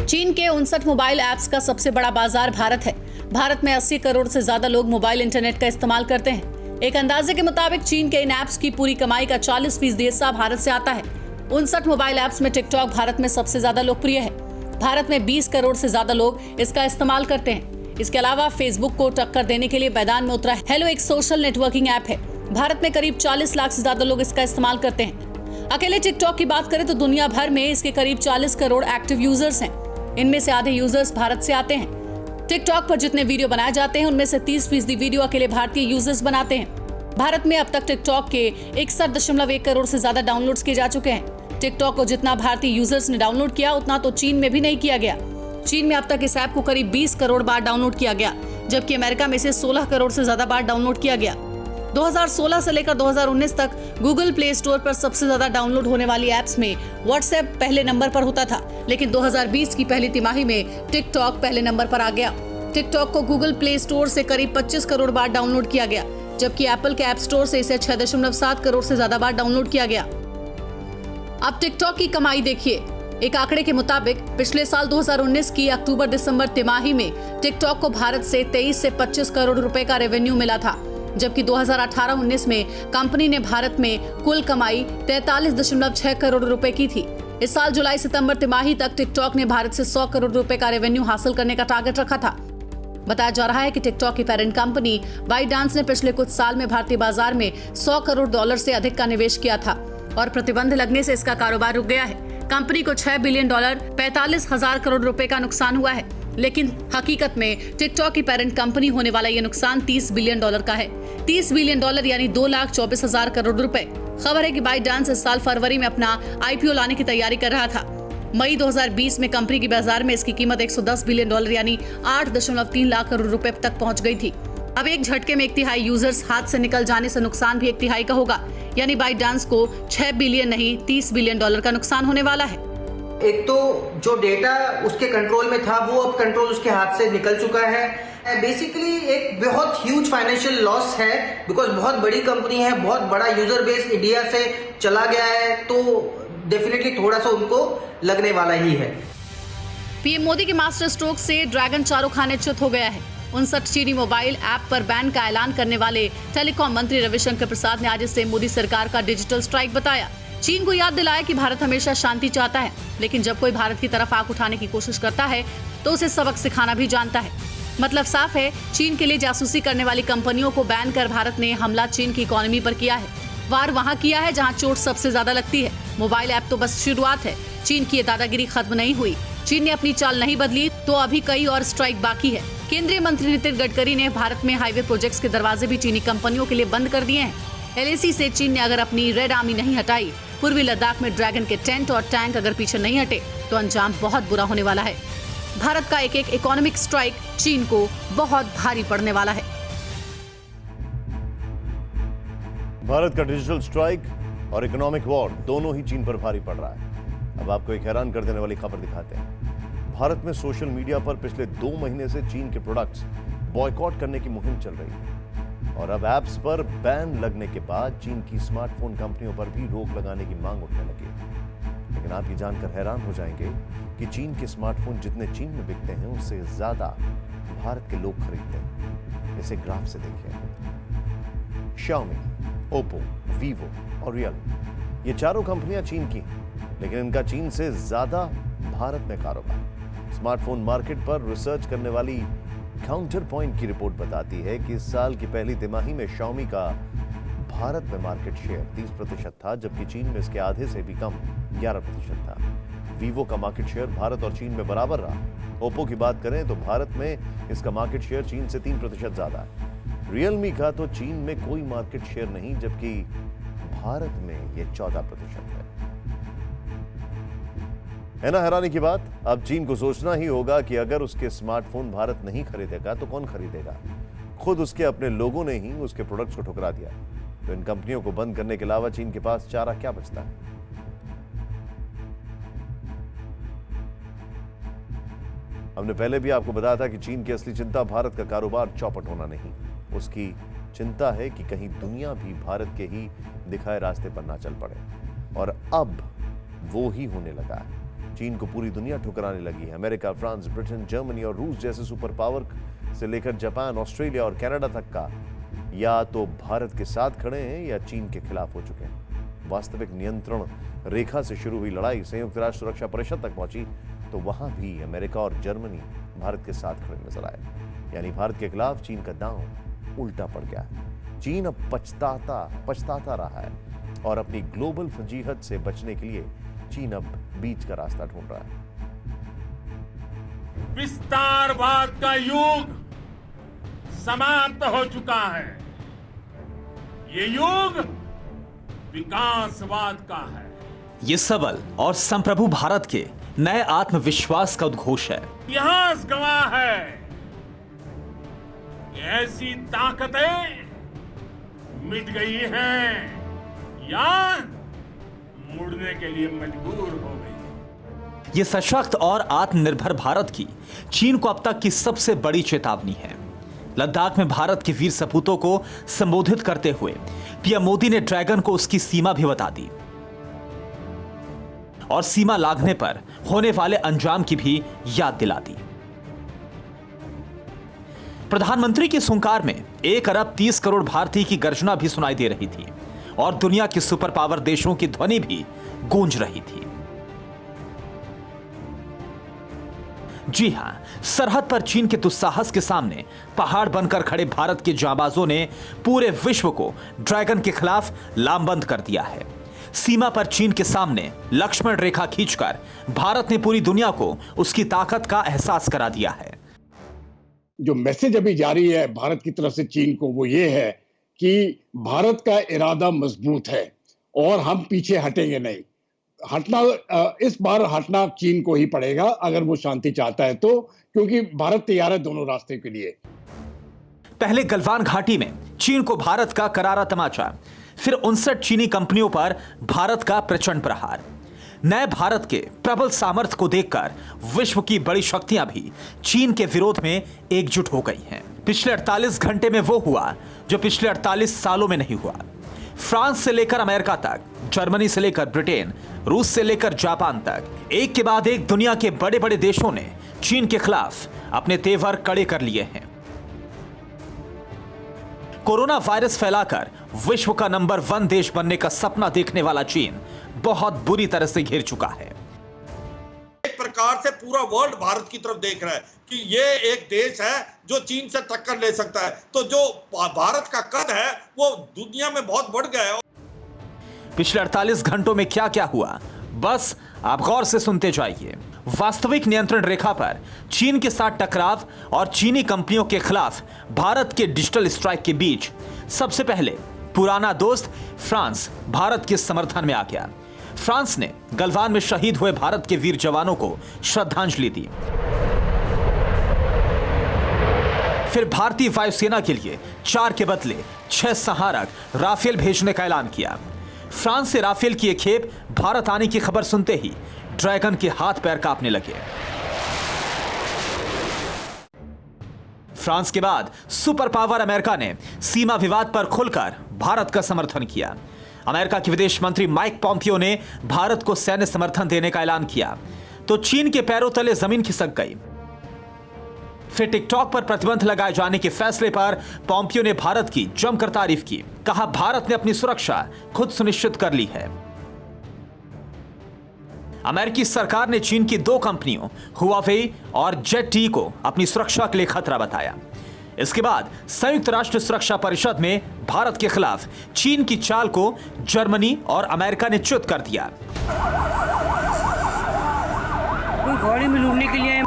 चीन के 59 मोबाइल ऐप्स का सबसे बड़ा बाजार भारत है। भारत में 80 करोड़ से ज्यादा लोग मोबाइल इंटरनेट का इस्तेमाल करते हैं। एक अंदाजे के मुताबिक चीन के इन ऐप्स की पूरी कमाई का 40% हिस्सा भारत से आता है। 59 मोबाइल ऐप्स में टिकटॉक भारत में सबसे ज्यादा लोकप्रिय है। भारत में 20 करोड़ से ज्यादा लोग इसका इस्तेमाल करते हैं। इसके अलावा फेसबुक को टक्कर देने के लिए मैदान में उतरा हेलो एक सोशल नेटवर्किंग ऐप है। भारत में करीब 40 लाख से ज्यादा लोग इसका इस्तेमाल करते हैं। अकेले टिकटॉक की बात करें तो दुनिया भर में इसके करीब 40 करोड़ एक्टिव यूजर्स हैं। इनमें से आधे यूजर्स भारत से आते हैं। टिकटॉक पर जितने वीडियो बनाए जाते हैं उनमें से 30% वीडियो अकेले भारतीय यूजर्स बनाते हैं। भारत में अब तक टिकटॉक के 61.1 करोड़ से ज्यादा डाउनलोड्स किए जा चुके हैं। टिकटॉक को जितना भारतीय यूजर्स ने डाउनलोड किया उतना तो चीन में भी नहीं किया गया। चीन में अब तक इस ऐप को करीब 20 करोड़ बार डाउनलोड किया गया, जबकि अमेरिका में इसे 16 करोड़ से ज्यादा बार डाउनलोड किया गया। 2016 से लेकर 2019 तक गूगल प्ले स्टोर पर सबसे ज्यादा डाउनलोड होने वाली ऐप्स में व्हाट्सएप पहले नंबर पर होता था, लेकिन 2020 की पहली तिमाही में टिकटॉक पहले नंबर पर आ गया। टिकटॉक को गूगल प्ले स्टोर से करीब 25 करोड़ बार डाउनलोड किया गया, जबकि एप्पल के ऐप स्टोर से इसे 6.7 करोड़ से ज्यादा बार डाउनलोड किया गया। अब टिकटॉक की कमाई देखिए। एक आंकड़े के मुताबिक पिछले साल 2019 की अक्टूबर-दिसंबर तिमाही में टिकटॉक को भारत से 23 से 25 करोड़ रुपए का रेवेन्यू मिला था, जबकि 2018-19 में कंपनी ने भारत में कुल कमाई 43.6 करोड़ रुपए की थी। इस साल जुलाई-सितंबर तिमाही तक टिकटॉक ने भारत से 100 करोड़ रुपए का रेवेन्यू हासिल करने का टारगेट रखा था। बताया जा रहा है कि टिकटॉक की पेरेंट कंपनी बाइटडांस ने पिछले कुछ साल में भारतीय बाजार में $100 करोड़ से अधिक का निवेश किया था और प्रतिबंध लगने से इसका कारोबार रुक गया है। कंपनी को $6 बिलियन 45,000 करोड़ रुपए का नुकसान हुआ है, लेकिन हकीकत में टिकटॉक की पेरेंट कंपनी होने वाला ये नुकसान $30 बिलियन का है। $30 बिलियन यानी 2,24,000 करोड़ रुपए। खबर है कि बाइटडांस इस साल फरवरी में अपना IPO लाने की तैयारी कर रहा था। मई 2020 में कंपनी की बाजार में इसकी कीमत $110 बिलियन यानी 8.3 लाख करोड़ रुपए तक पहुंच गई थी। अब एक झटके में 1/3 यूजर्स हाथ से निकल जाने से नुकसान भी 1/3 का होगा, यानी बाइटडांस को $6 बिलियन नहीं $30 बिलियन का नुकसान होने वाला है। एक तो जो डेटा उसके कंट्रोल में था वो अब कंट्रोल उसके हाथ से निकल चुका है। बेसिकली एक बहुत ह्यूज फाइनेंशियल लॉस है, बिकॉज बहुत बड़ी कंपनी है, बहुत बड़ा यूजर बेस इंडिया से चला गया है, तो डेफिनेटली थोड़ा सा उनको लगने वाला ही है। पीएम मोदी के मास्टर स्ट्रोक से ड्रैगन चारों खाने च्युत हो गया है। 59 चीनी मोबाइल ऐप पर बैन का ऐलान करने वाले टेलीकॉम मंत्री रविशंकर प्रसाद ने आज इसे मोदी सरकार का डिजिटल स्ट्राइक बताया। चीन को याद दिलाया कि भारत हमेशा शांति चाहता है, लेकिन जब कोई भारत की तरफ आंख उठाने की कोशिश करता है तो उसे सबक सिखाना भी जानता है। मतलब साफ है, चीन के लिए जासूसी करने वाली कंपनियों को बैन कर भारत ने हमला चीन की इकोनॉमी पर किया है। वार वहां किया है जहां चोट सबसे ज्यादा लगती है। मोबाइल ऐप तो बस शुरुआत है। चीन की ये दादागिरी खत्म नहीं हुई। चीन ने अपनी चाल नहीं बदली तो अभी कई और स्ट्राइक बाकी है। केंद्रीय मंत्री नितिन गडकरी ने भारत में हाईवे प्रोजेक्ट्स के दरवाजे भी चीनी कंपनियों के लिए बंद कर दिए हैं। LAC से चीन ने अगर अपनी रेड आर्मी नहीं हटाई, पूर्वी लद्दाख में ड्रैगन के टेंट और टैंक अगर पीछे नहीं हटे, तो अंजाम बहुत बुरा होने वाला है। भारत का एक इकोनॉमिक स्ट्राइक चीन को बहुत भारी पड़ने वाला है। भारत का डिजिटल स्ट्राइक और इकोनॉमिक वॉर दोनों ही चीन पर भारी पड़ रहा है। अब आपको एक हैरान कर देने वाली खबर दिखाते हैं। भारत में सोशल मीडिया पर पिछले 2 महीने से चीन के प्रोडक्ट्स बॉयकॉट करने की मुहिम चल रही है और अब ऐप्स पर बैन लगने के बाद चीन की स्मार्टफोन कंपनियों पर भी रोक लगाने की मांग उठने लगी। लेकिन आप ये जानकर हैरान हो जाएंगे कि चीन के स्मार्टफोन जितने चीन में बिकते हैं उससे ज्यादा भारत के लोग खरीदते हैं। इसे ग्राफ से देखिए। Xiaomi, Oppo, Vivo और Realme, ये चारों कंपनियां चीन की हैं, लेकिन इनका चीन से ज्यादा भारत में कारोबार। स्मार्टफोन मार्केट पर रिसर्च करने वाली काउंटर पॉइंट की रिपोर्ट बताती है कि इस साल की पहली तिमाही में Xiaomi का भारत में मार्केट शेयर 30% था, जबकि चीन में इसके आधे से भी कम 11% था। Vivo का मार्केट शेयर भारत और चीन में बराबर रहा। Oppo की बात करें तो भारत में इसका मार्केट शेयर चीन से 3% ज्यादा है। Realme का तो चीन में कोई मार्केट शेयर नहीं, जबकि भारत में यह 14% है ना हैरानी की बात। अब चीन को सोचना ही होगा कि अगर उसके स्मार्टफोन भारत नहीं खरीदेगा तो कौन खरीदेगा। खुद उसके अपने लोगों ने ही उसके प्रोडक्ट्स को ठुकरा दिया, तो इन कंपनियों को बंद करने के अलावा चीन के पास चारा क्या बचता है। हमने पहले भी आपको बताया था कि चीन की असली चिंता भारत का कारोबार चौपट होना नहीं, उसकी चिंता है कि कहीं दुनिया भी भारत के ही दिखाए रास्ते पर ना चल पड़े। और अब वो ही होने लगा है। चीन को पूरी दुनिया ठुकराने लगी है। अमेरिका, फ्रांस, ब्रिटेन, जर्मनी और रूस जैसे सुपर पावर से लेकर जापान, ऑस्ट्रेलिया और कनाडा तक का या तो भारत के साथ खड़े हैं या चीन के खिलाफ हो चुके हैं। वास्तविक नियंत्रण रेखा से शुरू हुई लड़ाई संयुक्त राष्ट्र सुरक्षा परिषद तक पहुंची तो वहां भी अमेरिका और जर्मनी भारत के साथ खड़े नजर आए। यानी भारत के खिलाफ चीन का दांव उल्टा पड़ गया है। चीन अब पछताता रहा है और अपनी ग्लोबल फजीहत से बचने के लिए चीन अब बीच का रास्ता ढूंढ रहा है। विस्तारवाद का युग समाप्त हो चुका है। ये युग विकासवाद का है। ये सबल और संप्रभु भारत के नए आत्मविश्वास का उद्घोष है। इतिहास गवाह है कि ऐसी ताकतें मिट गई हैं या मुड़ने के लिए मजबूर हो गई। ये सशक्त और आत्मनिर्भर भारत की चीन को अब तक की सबसे बड़ी चेतावनी है। लद्दाख में भारत के वीर सपूतों को संबोधित करते हुए पीएम मोदी ने ड्रैगन को उसकी सीमा भी बता दी और सीमा लांघने पर होने वाले अंजाम की भी याद दिला दी। प्रधानमंत्री की सुंकार में 1 अरब 30 करोड़ भारतीय की गर्जना भी सुनाई दे रही थी और दुनिया के सुपर पावर देशों की ध्वनि भी गूंज रही थी। जी हां, सरहद पर चीन के दुस्साहस के सामने पहाड़ बनकर खड़े भारत के जांबाजों ने पूरे विश्व को ड्रैगन के खिलाफ लामबंद कर दिया है। सीमा पर चीन के सामने लक्ष्मण रेखा खींचकर भारत ने पूरी दुनिया को उसकी ताकत का एहसास करा दिया है। जो मैसेज अभी जारी है भारत की तरफ से चीन को, वो ये है कि भारत का इरादा मजबूत है और हम पीछे हटेंगे नहीं। इस बार हटना चीन को ही पड़ेगा अगर वो शांति चाहता है तो, क्योंकि भारत तैयार है दोनों रास्ते के लिए। पहले गलवान घाटी में चीन को भारत का करारा तमाचा, फिर 59 चीनी कंपनियों पर भारत का प्रचंड प्रहार। नए भारत के प्रबल सामर्थ्य को देखकर विश्व की बड़ी शक्तियां भी चीन के विरोध में एकजुट हो गई हैं। पिछले 48 घंटे में वो हुआ जो पिछले 48 सालों में नहीं हुआ। फ्रांस से लेकर अमेरिका तक, जर्मनी से लेकर ब्रिटेन, रूस से लेकर जापान तक, एक के बाद एक दुनिया के बड़े बड़े देशों ने चीन के खिलाफ अपने तेवर कड़े कर लिए हैं। कोरोना वायरस फैलाकर विश्व का नंबर 1 देश बनने का सपना देखने वाला चीन बहुत बुरी तरह से घिर चुका है। एक प्रकार प्रकार से पूरा वर्ल्ड भारत की तरफ देख रहा है कि ये एक देश है जो चीन से टक्कर ले सकता है। तो जो भारत का कद है वो दुनिया में बहुत बढ़ गया है। पिछले 48 घंटों में क्या क्या हुआ, बस आप गौर से सुनते जाइए। वास्तविक नियंत्रण रेखा पर चीन के साथ टकराव और चीनी कंपनियों के खिलाफ भारत के डिजिटल स्ट्राइक के बीच सबसे पहले पुराना दोस्त फ्रांस भारत के समर्थन में आ गया। फ्रांस ने गलवान में शहीद हुए भारत के वीर जवानों को श्रद्धांजलि दी। फिर भारतीय वायुसेना के लिए 4 के बदले 6 संहारक राफेल भेजने का ऐलान किया। फ्रांस से राफेल की एक खेप भारत आने की खबर सुनते ही ड्रैगन के हाथ पैर कांपने लगे। फ्रांस के बाद सुपर पावर अमेरिका ने सीमा विवाद पर खुलकर भारत का समर्थन किया। अमेरिका के विदेश मंत्री माइक पॉम्पियो ने भारत को सैन्य समर्थन देने का ऐलान किया तो चीन के पैरों तले जमीन खिसक गई। फिर टिकटॉक पर प्रतिबंध लगाए जाने के फैसले पर पॉम्पियो ने भारत की जमकर तारीफ की। कहा, भारत ने अपनी सुरक्षा खुद सुनिश्चित कर ली है। अमेरिकी सरकार ने चीन की 2 कंपनियों हुआवेई और जेट को अपनी सुरक्षा के लिए खतरा बताया। इसके बाद संयुक्त राष्ट्र सुरक्षा परिषद में भारत के खिलाफ चीन की चाल को जर्मनी और अमेरिका ने च्युत कर दिया। घोड़े में लूटने के लिए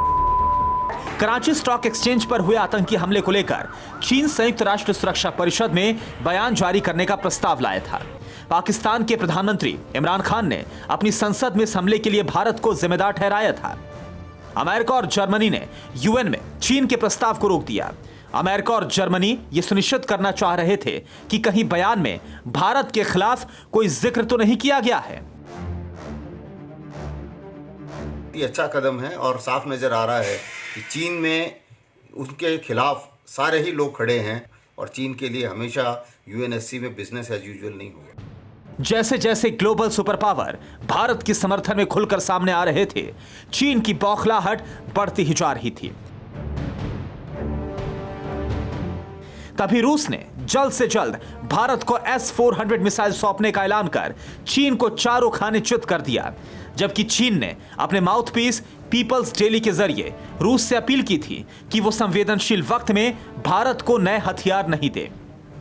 कराची स्टॉक एक्सचेंज पर हुए आतंकी हमले को लेकर चीन संयुक्त राष्ट्र सुरक्षा परिषद में बयान जारी करने का प्रस्ताव लाया था। पाकिस्तान के प्रधानमंत्री इमरान खान ने अपनी संसद में इस हमले के लिए भारत को जिम्मेदार ठहराया था। अमेरिका और जर्मनी ने यूएन में चीन के प्रस्ताव को रोक दिया। अमेरिका और जर्मनी ये सुनिश्चित करना चाह रहे थे कि कहीं बयान में भारत के खिलाफ कोई जिक्र तो नहीं किया गया है। अच्छा कदम है और साफ नजर आ रहा है कि चीन में उसके खिलाफ सारे ही लोग खड़े हैं और चीन के लिए हमेशा यूएनएससी में बिजनेस एज यूजुअल नहीं होगा। जैसे जैसे ग्लोबल सुपर पावर भारत के समर्थन में खुलकर सामने आ रहे थे, चीन की बौखलाहट बढ़ती ही जा रही थी। तभी रूस ने जल्द से जल्द भारत को S-400 मिसाइल सौंपने का ऐलान कर चीन को चारों खाने च्युत कर दिया, जबकि चीन ने अपने माउथपीस पीपल्स डेली के जरिए रूस से अपील की थी कि वो संवेदनशील वक्त में भारत को नए हथियार नहीं दे।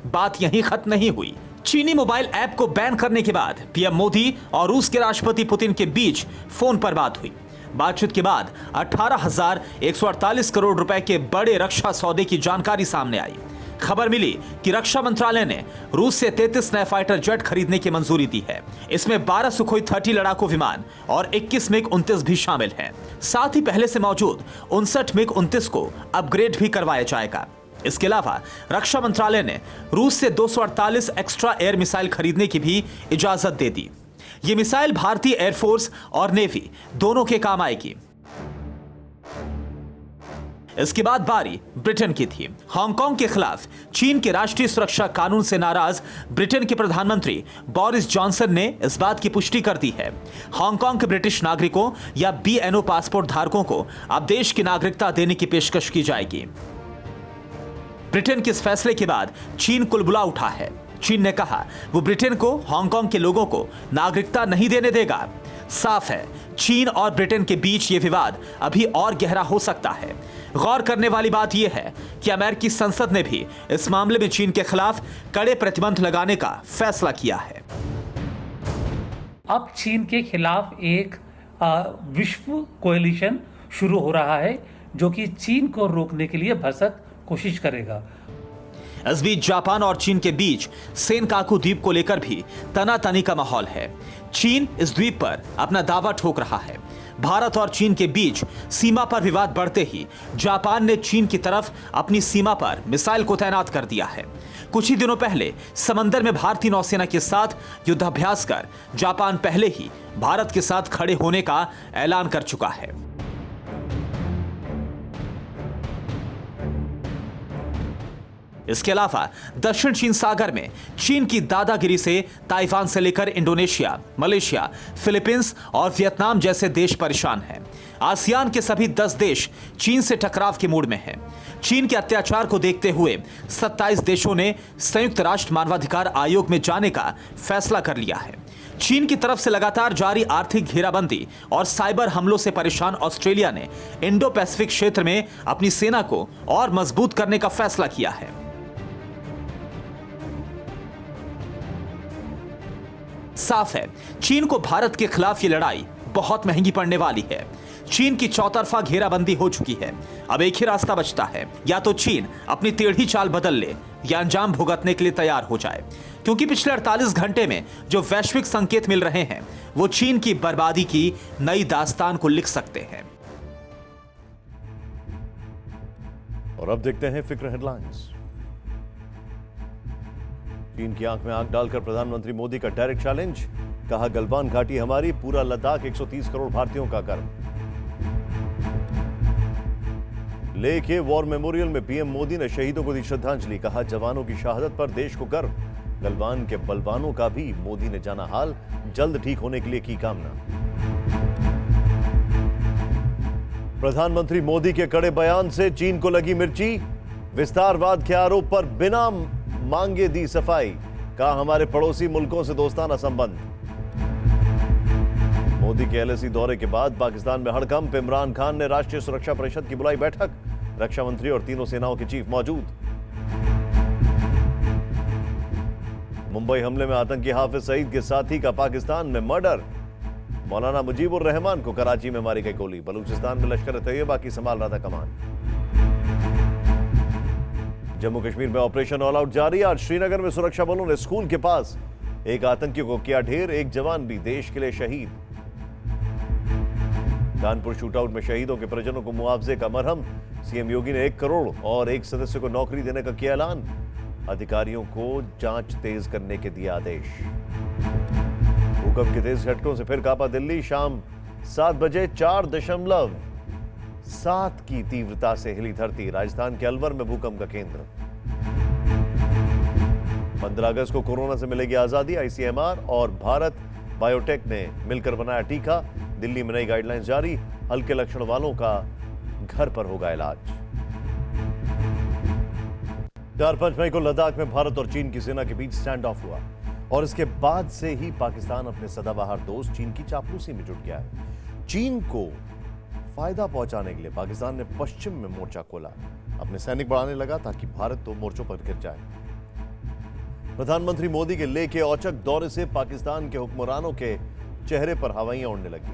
बात यहीं खत्म नहीं हुई। चीनी मोबाइल ऐप को बैन करने के बाद पीएम मोदी और रूस के राष्ट्रपति पुतिन के बीच फोन पर बात हुई। बातचीत के बाद 18,148 करोड़ रुपए के बड़े रक्षा सौदे की जानकारी सामने आई। खबर मिली कि रक्षा मंत्रालय ने रूस से 33 नए फाइटर जेट खरीदने की मंजूरी दी है। इसमें 12 सुखोई 30 लड़ाकू विमान और 21 मिग-29 भी शामिल हैं। साथ ही पहले से मौजूद 59 मिग-29 को अपग्रेड भी करवाया जाएगा। इसके अलावा रक्षा मंत्रालय ने रूस से 248 एक्स्ट्रा एयर मिसाइल खरीदने की भी इजाजत दे दी। ये मिसाइल भारतीय एयरफोर्स और नेवी दोनों के काम आएगी। इसके बाद बारी ब्रिटेन की थी। हांगकांग के खिलाफ चीन के राष्ट्रीय सुरक्षा कानून से नाराज ब्रिटेन के प्रधानमंत्री बोरिस जॉनसन ने इस बात की पुष्टि कर दी है। हांगकांग के ब्रिटिश नागरिकों या BNO पासपोर्ट धारकों को अब देश की नागरिकता देने की पेशकश की जाएगी। ब्रिटेन के इस फैसले के बाद चीन कुलबुला उठा है। चीन ने कहा वो ब्रिटेन को हांगकांग के लोगों को नागरिकता नहीं देने देगा। साफ है, चीन और ब्रिटेन के बीच ये विवाद अभी और गहरा हो सकता है। गौर करने वाली बात यह है कि अमेरिकी संसद ने भी इस मामले में चीन के खिलाफ कड़े प्रतिबंध लगाने का फैसला किया है। अब चीन के खिलाफ एक विश्व कोएलिशन शुरू हो रहा है जो कि चीन को रोकने के लिए भरसक कोशिश करेगा। इस बीच जापान और चीन के बीच सेनकाकू द्वीप को लेकर भी तनातनी का माहौल है। चीन इस द्वीप पर अपना दावा ठोक रहा है। भारत और चीन के बीच सीमा पर विवाद बढ़ते ही जापान ने चीन की तरफ अपनी सीमा पर मिसाइल को तैनात कर दिया है। कुछ ही दिनों पहले समंदर में भारतीय नौसेना के साथ युद्धाभ्यास कर जापान पहले ही भारत के साथ खड़े होने का ऐलान कर चुका है। इसके अलावा दक्षिण चीन सागर में चीन की दादागिरी से ताइवान से लेकर इंडोनेशिया, मलेशिया, फिलीपींस और वियतनाम जैसे देश परेशान हैं। आसियान के सभी 10 देश चीन से टकराव के मूड में हैं। चीन के अत्याचार को देखते हुए 27 देशों ने संयुक्त राष्ट्र मानवाधिकार आयोग में जाने का फैसला कर लिया है। चीन की तरफ से लगातार जारी आर्थिक घेराबंदी और साइबर हमलों से परेशान ऑस्ट्रेलिया ने इंडो पैसिफिक क्षेत्र में अपनी सेना को और मजबूत करने का फैसला किया है। साफ है, चीन को भारत के खिलाफ ये लड़ाई बहुत महंगी पड़ने वाली है। चीन की चौतरफा घेराबंदी हो चुकी है। अब एक ही रास्ता बचता है, या तो चीन अपनी टेढ़ी चाल बदल ले या अंजाम भुगतने के लिए तैयार हो जाए, क्योंकि पिछले 48 घंटे में जो वैश्विक संकेत मिल रहे हैं वो चीन की बर्बादी की नई दास्तान को लिख सकते हैं। और अब देखते हैं फिक्र हेडलाइंस। चीन की आंख में आंख डालकर प्रधानमंत्री मोदी का डायरेक्ट चैलेंज, कहा गलवान घाटी हमारी, पूरा लद्दाख 130 करोड़ भारतीयों का गर्व। लेह के वॉर मेमोरियल में पीएम मोदी ने शहीदों को दी श्रद्धांजलि, कहा जवानों की शहादत पर देश को गर्व। गलवान के बलवानों का भी मोदी ने जाना हाल, जल्द ठीक होने के लिए की कामना। प्रधानमंत्री मोदी के कड़े बयान से चीन को लगी मिर्ची, विस्तारवाद के आरोप पर बिना मांगे दी सफाई, कहा हमारे पड़ोसी मुल्कों से दोस्ताना संबंध। मोदी के एलएसी दौरे के बाद पाकिस्तान में हड़कंप, इमरान खान ने राष्ट्रीय सुरक्षा परिषद की बुलाई बैठक, रक्षा मंत्री और तीनों सेनाओं के चीफ मौजूद। मुंबई हमले में आतंकी हाफिज सईद के साथी का पाकिस्तान में मर्डर, मौलाना मुजीबुर रहमान को कराची में मारी गई गोली, बलूचिस्तान में लश्कर तैयबा की संभाल रहा था कमान। जम्मू कश्मीर में ऑपरेशन ऑल आउट जारी, आज श्रीनगर में सुरक्षा बलों ने स्कूल के पास एक आतंकी को किया ढेर, एक जवान भी देश के लिए शहीद। कानपुर शूटआउट में शहीदों के परिजनों को मुआवजे का मरहम, सीएम योगी ने 1 करोड़ और एक सदस्य को नौकरी देने का किया ऐलान, अधिकारियों को जांच तेज करने के दिए आदेश। भूकंप के तेज झटकों से फिर कांपा दिल्ली, शाम 7 बजे 4.7 की तीव्रता से हिली धरती, राजस्थान के अलवर में भूकंप का केंद्र। 15 अगस्त को कोरोना से मिलेगी आजादी, आईसीएमआर और भारत बायोटेक ने मिलकर बनाया टीका, दिल्ली में नई गाइडलाइंस जारी, हल्के लक्षण वालों का घर पर होगा इलाज। 4-5 मई को लद्दाख में भारत और चीन की सेना के बीच स्टैंड ऑफ हुआ और इसके बाद से ही पाकिस्तान अपने सदाबहार दोस्त चीन की चापलूसी में जुट गया है। चीन को फायदा पहुंचाने के लिए पाकिस्तान ने पश्चिम में मोर्चा खोला, अपने सैनिक बढ़ाने लगा ताकि भारत तो मोर्चों पर गिर जाए। प्रधानमंत्री मोदी के लेह के औचक दौरे से पाकिस्तान के हुक्मरानों के चेहरे पर हवाइयां उड़ने लगी।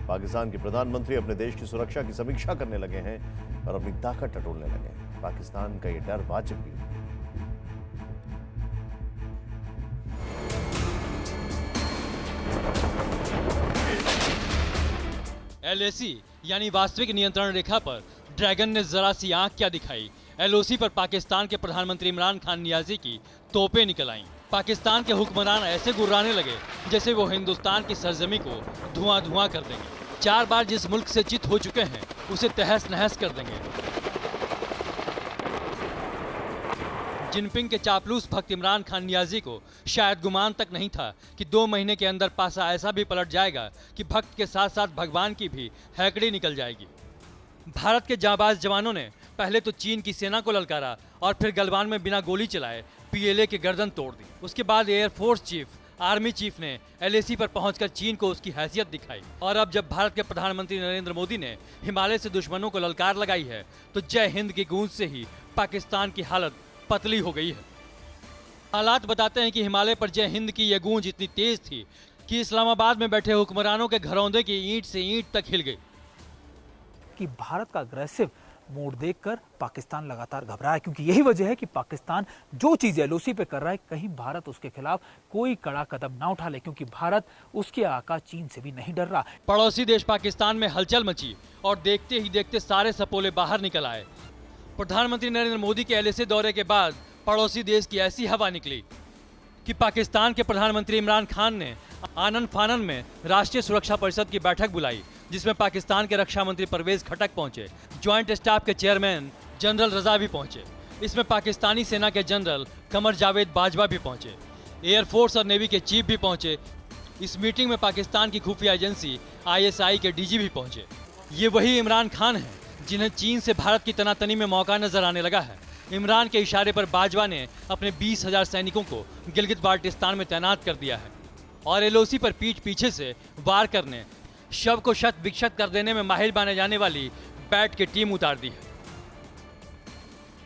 पाकिस्तान के प्रधानमंत्री अपने देश की सुरक्षा की समीक्षा करने लगे हैं और अपनी ताकत टटोलने लगे हैं। पाकिस्तान का ये डर वाजिब भी है। एलएसी यानी वास्तविक नियंत्रण रेखा पर ड्रैगन ने जरा सी आंख क्या दिखाई, एलओसी पर पाकिस्तान के प्रधानमंत्री इमरान खान नियाजी की तोपें निकल आईं। पाकिस्तान के हुक्मरान ऐसे गुर्राने लगे जैसे वो हिंदुस्तान की सरजमी को धुआं धुआं कर देंगे। 4 बार जिस मुल्क से चित हो चुके हैं उसे तहस नहस कर देंगे। जिनपिंग के चापलूस भक्त इमरान खान नियाजी को शायद गुमान तक नहीं था कि 2 महीने के अंदर पासा ऐसा भी पलट जाएगा कि भक्त के साथ साथ भगवान की भी हैकड़ी निकल जाएगी। भारत के जांबाज जवानों ने पहले तो चीन की सेना को ललकारा और फिर गलवान में बिना गोली चलाए पीएलए की गर्दन तोड़ दी। उसके बाद एयरफोर्स चीफ, आर्मी चीफ ने एलएसी पर पहुंचकर चीन को उसकी हैसियत दिखाई। और अब जब भारत के प्रधानमंत्री नरेंद्र मोदी ने हिमालय से दुश्मनों को ललकार लगाई है तो जय हिंद की गूंज से ही पाकिस्तान की हालत पतली हो गई है। हालात बताते हैं कि हिमालय पर जय हिंद की यह गूंज इतनी तेज थी कि इस्लामाबाद में बैठे हुक्मरानों के घरौंदे की ईंट से ईंट तक हिल गई। कि भारत का अग्रेसिव मोड देखकर पाकिस्तान लगातार घबरा है, क्योंकि यही वजह है कि पाकिस्तान जो चीज एलओसी पे कर रहा है कहीं भारत उसके खिलाफ कोई कड़ा कदम ना उठा ले, क्योंकि भारत उसके आका चीन से भी नहीं डर रहा। पड़ोसी देश पाकिस्तान में हलचल मची और देखते ही देखते सारे सपोले बाहर निकल आए। प्रधानमंत्री नरेंद्र मोदी के एलएसी दौरे के बाद पड़ोसी देश की ऐसी हवा निकली कि पाकिस्तान के प्रधानमंत्री इमरान खान ने आनन फानन में राष्ट्रीय सुरक्षा परिषद की बैठक बुलाई, जिसमें पाकिस्तान के रक्षा मंत्री परवेज खटक पहुंचे, ज्वाइंट स्टाफ के चेयरमैन जनरल रजा भी पहुंचे। इसमें पाकिस्तानी सेना के जनरल कमर जावेद बाजवा भी पहुंचे, एयरफोर्स और नेवी के चीफ भी पहुंचे। इस मीटिंग में पाकिस्तान की खुफिया एजेंसी आईएसआई के डीजी भी पहुंचे। ये वही इमरान खान हैं जिन्हें चीन से भारत की तनातनी में मौका नजर आने लगा है। इमरान के इशारे पर बाजवा ने अपने 20,000 सैनिकों को गिलगित बाल्टिस्तान में तैनात कर दिया है। और एलओसी पर पीठ पीछे से वार करने, शव को शत विक्षत कर देने में माहिर माने जाने वाली बैट की टीम उतार दी है।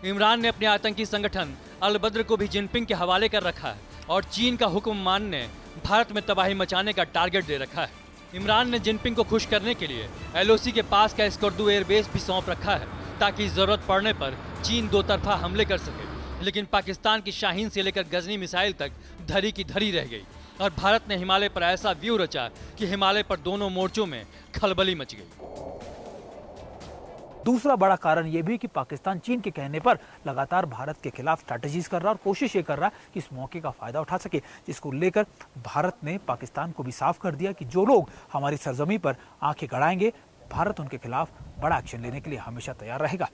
इमरान ने अपने आतंकी संगठन अल बद्र को भी जिनपिंग के हवाले कर रखा है और चीन का हुक्म मानने भारत में तबाही मचाने का टारगेट दे रखा है। इमरान ने जिनपिंग को खुश करने के लिए एलओसी के पास का स्कर्दू एयरबेस भी सौंप रखा है ताकि जरूरत पड़ने पर चीन दो तरफा हमले कर सके। लेकिन पाकिस्तान की शाहीन से लेकर गजनी मिसाइल तक धरी की धरी रह गई और भारत ने हिमालय पर ऐसा व्यू रचा कि हिमालय पर दोनों मोर्चों में खलबली मच गई। दूसरा बड़ा कारण यह भी कि पाकिस्तान चीन के कहने पर लगातार भारत के खिलाफ स्ट्रैटेजीज कर रहा है और कोशिश ये कर रहा है कि इस मौके का फायदा उठा सके, जिसको लेकर भारत ने पाकिस्तान को भी साफ कर दिया कि जो लोग हमारी सरजमी पर आंखें गड़ाएंगे, भारत उनके खिलाफ बड़ा एक्शन लेने के लिए हमेशा तैयार रहेगा।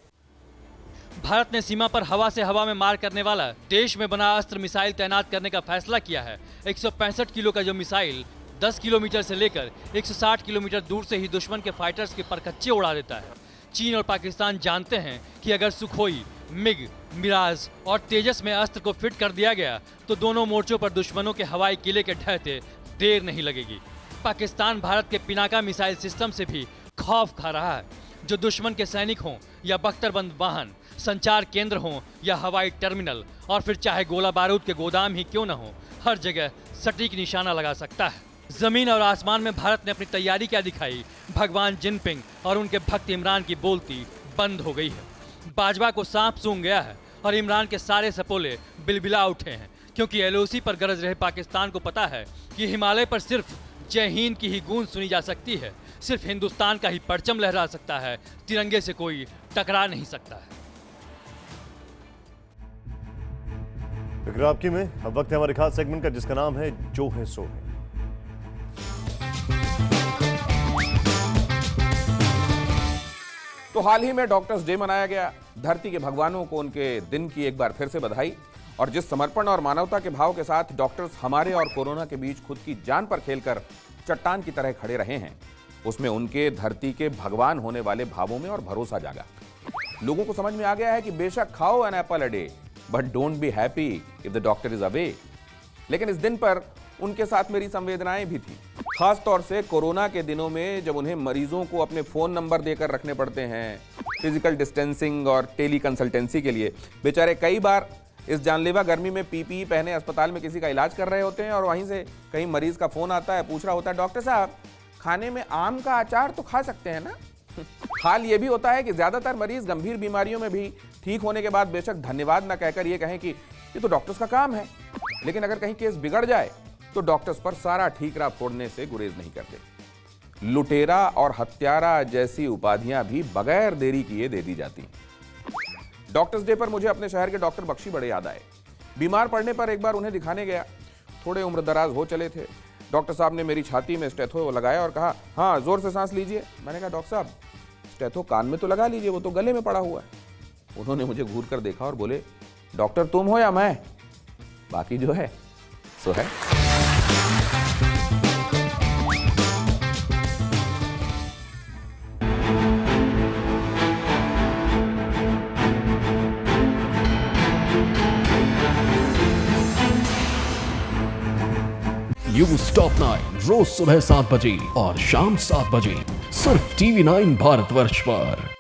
भारत ने सीमा पर हवा से हवा में मार करने वाला देश में बना अस्त्र मिसाइल तैनात करने का फैसला किया है। 165 किलो का जो मिसाइल 10 किलोमीटर से लेकर 160 किलोमीटर दूर से ही दुश्मन के फाइटर्स के परखच्चे उड़ा देता है। चीन और पाकिस्तान जानते हैं कि अगर सुखोई, मिग, मिराज और तेजस में अस्त्र को फिट कर दिया गया तो दोनों मोर्चों पर दुश्मनों के हवाई किले के ढहते देर नहीं लगेगी। पाकिस्तान भारत के पिनाका मिसाइल सिस्टम से भी खौफ खा रहा है, जो दुश्मन के सैनिक हों या बख्तरबंद वाहन, संचार केंद्र हों या हवाई टर्मिनल, और फिर चाहे गोला बारूद के गोदाम ही क्यों न हो, हर जगह सटीक निशाना लगा सकता है। जमीन और आसमान में भारत ने अपनी तैयारी क्या दिखाई, भगवान जिनपिंग और उनके भक्त इमरान की बोलती बंद हो गई है। बाजवा को सांप सूंघ गया है और इमरान के सारे सपोले बिलबिला उठे हैं, क्योंकि एलओसी पर गरज रहे पाकिस्तान को पता है कि हिमालय पर सिर्फ जय हिंद की ही गूंज सुनी जा सकती है, सिर्फ हिंदुस्तान का ही परचम लहरा सकता है, तिरंगे से कोई टकरा नहीं सकता है। आपकी में अब वक्त है हमारे खास सेगमेंट का, जिसका नाम है जो है सो है। तो हाल ही में डॉक्टर्स डे मनाया गया। धरती के भगवानों को उनके दिन की एक बार फिर से बधाई। और जिस समर्पण और मानवता के भाव के साथ डॉक्टर्स हमारे और कोरोना के बीच खुद की जान पर खेलकर चट्टान की तरह खड़े रहे हैं, उसमें उनके धरती के भगवान होने वाले भावों में और भरोसा जागा। लोगों को समझ में आ गया है कि बेशक खाओ an apple a day, but don't be happy if the doctor is away. लेकिन इस दिन पर उनके साथ मेरी संवेदनाएं भी थी, खास तौर से कोरोना के दिनों में, जब उन्हें मरीजों को अपने फोन नंबर देकर रखने पड़ते हैं फिजिकल डिस्टेंसिंग और टेली कंसल्टेंसी के लिए। बेचारे कई बार इस जानलेवा गर्मी में पीपीई पहने अस्पताल में किसी का इलाज कर रहे होते हैं और वहीं से कहीं मरीज का फोन आता है, पूछ रहा होता है, डॉक्टर साहब खाने में आम का अचार तो खा सकते हैं ना। हाल ये भी होता है कि ज्यादातर मरीज गंभीर बीमारियों में भी ठीक होने के बाद बेशक धन्यवाद न कहकर ये कहें कि ये तो डॉक्टर्स का काम है। लेकिन अगर कहीं केस बिगड़ जाए तो डॉक्टर्स पर सारा ठीकरा फोड़ने से गुरेज नहीं करते। लुटेरा और हत्यारा जैसी उपाधियां भी बगैर देरी किए दे दी जाती हैं। डॉक्टर्स डे पर मुझे अपने शहर के डॉक्टर बख्शी बड़े याद आए। बीमार पड़ने पर एक बार उन्हें दिखाने गया, थोड़े उम्र दराज हो चले थे। डॉक्टर साहब ने मेरी छाती में स्टेथो लगाया और कहा, हाँ जोर से सांस लीजिए। मैंने कहा, डॉक्टर साहब स्टेथो कान में तो लगा लीजिए, वो तो गले में पड़ा हुआ है। उन्होंने मुझे घूर कर देखा और बोले, डॉक्टर तुम हो या मैं, बाकी जो है सो है। न्यूज़ टॉप 9 रोज सुबह 7 बजे और शाम 7 बजे सिर्फ TV9 भारतवर्ष पर।